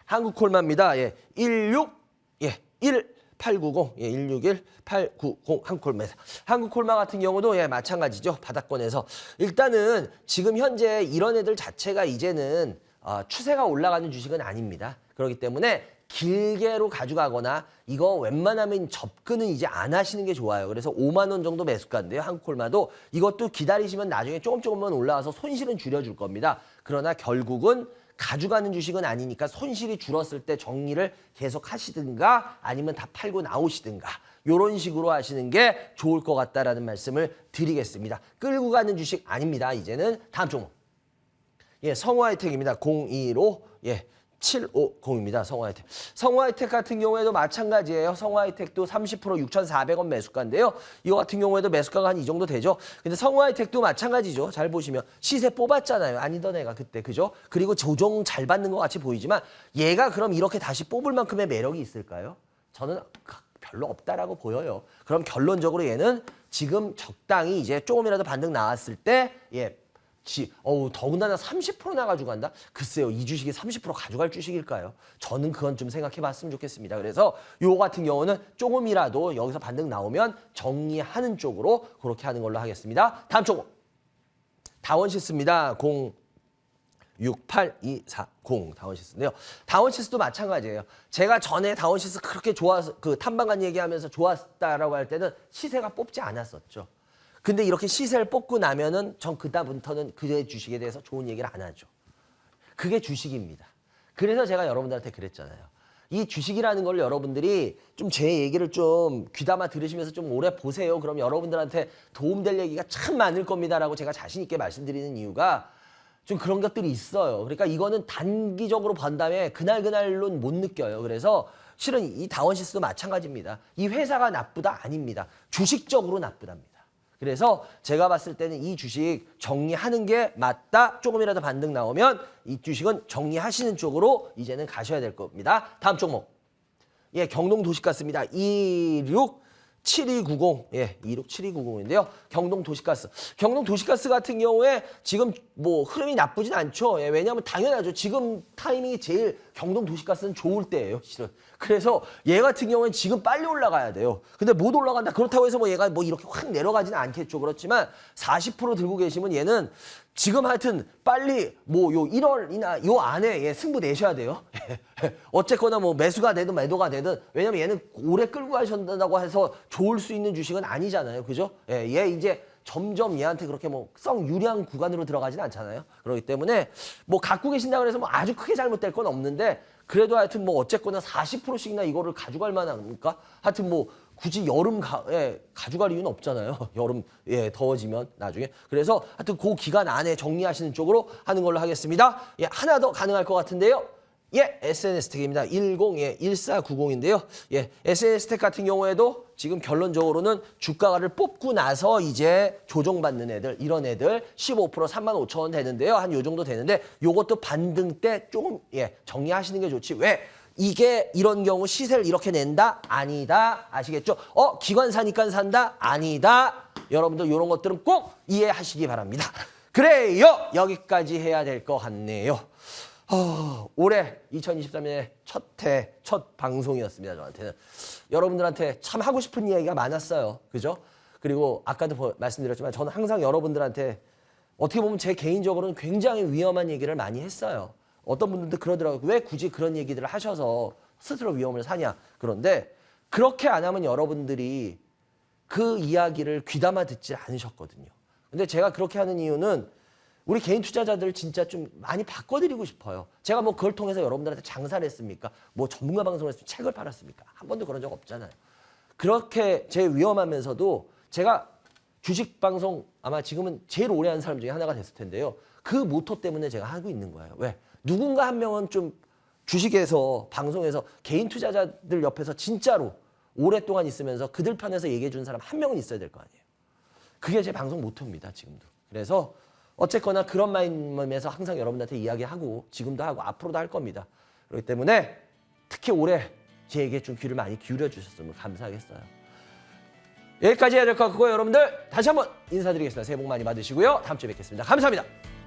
Speaker 1: 한국콜마입니다. 161-890 한국콜마. 한국콜마 같은 경우도 마찬가지죠. 바닥권에서 일단은 지금 현재 이런 애들 자체가 이제는 추세가 올라가는 주식은 아닙니다. 그렇기 때문에 길게로 가져가거나 이거 웬만하면 접근은 이제 안 하시는 게 좋아요. 그래서 5만 원 정도 매수가인데요. 한국콜마도 이것도 기다리시면 나중에 조금만 올라와서 손실은 줄여줄 겁니다. 그러나 결국은 가져가는 주식은 아니니까 손실이 줄었을 때 정리를 계속 하시든가 아니면 다 팔고 나오시든가 이런 식으로 하시는 게 좋을 것 같다라는 말씀을 드리겠습니다. 끌고 가는 주식 아닙니다. 이제는 다음 종목. 성우하이텍입니다. 025 750입니다. 성우하이텍. 성우하이텍 같은 경우에도 마찬가지예요. 성우하이텍도 30% 6,400원 매수가인데요. 이거 같은 경우에도 매수가가 한 이 정도 되죠. 근데 성우하이텍도 마찬가지죠. 잘 보시면 시세 뽑았잖아요. 아니던 애가 그때. 그죠? 그리고 조정 잘 받는 것 같이 보이지만 얘가 그럼 이렇게 다시 뽑을 만큼의 매력이 있을까요? 저는 별로 없다라고 보여요. 그럼 결론적으로 얘는 지금 적당히 이제 조금이라도 반등 나왔을 때 더군다나 30% 나가지고 간다? 글쎄요. 이 주식이 30% 가져갈 주식일까요? 저는 그건 좀 생각해 봤으면 좋겠습니다. 그래서 요 같은 경우는 조금이라도 여기서 반등 나오면 정리하는 쪽으로 그렇게 하는 걸로 하겠습니다. 다음 종목. 다원시스입니다. 068-240 다원시스인데요. 다원시스도 마찬가지예요. 제가 전에 다원시스 그렇게 좋아서 탐방간 얘기하면서 좋았다라고 할 때는 시세가 뽑지 않았었죠. 근데 이렇게 시세를 뽑고 나면은 전 그다음부터는 그 주식에 대해서 좋은 얘기를 안 하죠. 그게 주식입니다. 그래서 제가 여러분들한테 그랬잖아요. 이 주식이라는 걸 여러분들이 좀 제 얘기를 좀 귀담아 들으시면서 좀 오래 보세요. 그럼 여러분들한테 도움될 얘기가 참 많을 겁니다라고 제가 자신 있게 말씀드리는 이유가 좀 그런 것들이 있어요. 그러니까 이거는 단기적으로 본 다음에 그날로는 못 느껴요. 그래서 실은 이 다원시스도 마찬가지입니다. 이 회사가 나쁘다? 아닙니다. 주식적으로 나쁘답니다. 그래서 제가 봤을 때는 이 주식 정리하는 게 맞다. 조금이라도 반등 나오면 이 주식은 정리하시는 쪽으로 이제는 가셔야 될 겁니다. 다음 종목. 경동도시가스입니다. 267290. 267290인데요. 경동도시가스. 경동도시가스 같은 경우에 지금 뭐 흐름이 나쁘진 않죠. 왜냐하면 당연하죠. 지금 타이밍이 제일 경동도시가스는 좋을 때예요. 실은. 그래서 얘 같은 경우는 지금 빨리 올라가야 돼요. 근데 못 올라간다. 그렇다고 해서 뭐 얘가 뭐 이렇게 확 내려가지는 않겠죠. 그렇지만 40% 들고 계시면 얘는 지금 하여튼 빨리 뭐 요 1월이나 요 안에 승부 내셔야 돼요. 어쨌거나 뭐 매수가 되든 매도가 되든 왜냐면 얘는 오래 끌고 가신다고 해서 좋을 수 있는 주식은 아니잖아요. 그죠? 얘 이제 점점 얘한테 그렇게 뭐 썩 유리한 구간으로 들어가진 않잖아요. 그렇기 때문에 뭐 갖고 계신다고 해서 뭐 아주 크게 잘못될 건 없는데 그래도 하여튼 뭐 어쨌거나 40%씩이나 이거를 가져갈 만합니까? 하여튼 뭐 굳이 여름에 가져갈 이유는 없잖아요. 여름 더워지면 나중에. 그래서 하여튼 그 기간 안에 정리하시는 쪽으로 하는 걸로 하겠습니다. 하나 더 가능할 것 같은데요. SNS텍입니다. 1490인데요. SNS텍 같은 경우에도 지금 결론적으로는 주가를 뽑고 나서 이제 조정받는 애들, 이런 애들 15% 35,000원 되는데요. 한 요 정도 되는데 요것도 반등 때 조금 정리하시는 게 좋지. 왜? 이게 이런 경우 시세를 이렇게 낸다? 아니다. 아시겠죠? 기관사니까 산다? 아니다. 여러분들 이런 것들은 꼭 이해하시기 바랍니다. 그래요. 여기까지 해야 될 것 같네요. 올해 2023년에 첫 방송이었습니다. 저한테는. 여러분들한테 참 하고 싶은 이야기가 많았어요. 그죠? 그리고 아까도 말씀드렸지만 저는 항상 여러분들한테 어떻게 보면 제 개인적으로는 굉장히 위험한 얘기를 많이 했어요. 어떤 분들도 그러더라고요. 왜 굳이 그런 얘기들을 하셔서 스스로 위험을 사냐. 그런데 그렇게 안 하면 여러분들이 그 이야기를 귀담아 듣지 않으셨거든요. 근데 제가 그렇게 하는 이유는 우리 개인 투자자들 진짜 좀 많이 바꿔드리고 싶어요. 제가 뭐 그걸 통해서 여러분들한테 장사를 했습니까? 뭐 전문가 방송을 했습니까? 책을 팔았습니까? 한 번도 그런 적 없잖아요. 그렇게 제 위험하면서도 제가 주식 방송 아마 지금은 제일 오래 한 사람 중에 하나가 됐을 텐데요. 그 모토 때문에 제가 하고 있는 거예요. 왜? 누군가 한 명은 좀 주식에서 방송에서 개인 투자자들 옆에서 진짜로 오랫동안 있으면서 그들 편에서 얘기해 준 사람 한 명은 있어야 될 거 아니에요. 그게 제 방송 모토입니다. 지금도. 그래서 어쨌거나 그런 마음에서 항상 여러분들한테 이야기하고 지금도 하고 앞으로도 할 겁니다. 그렇기 때문에 특히 올해 제에게 좀 귀를 많이 기울여 주셨으면 감사하겠어요. 여기까지 해야 될 것 같고요. 여러분들 다시 한번 인사드리겠습니다. 새해 복 많이 받으시고요. 다음 주에 뵙겠습니다. 감사합니다.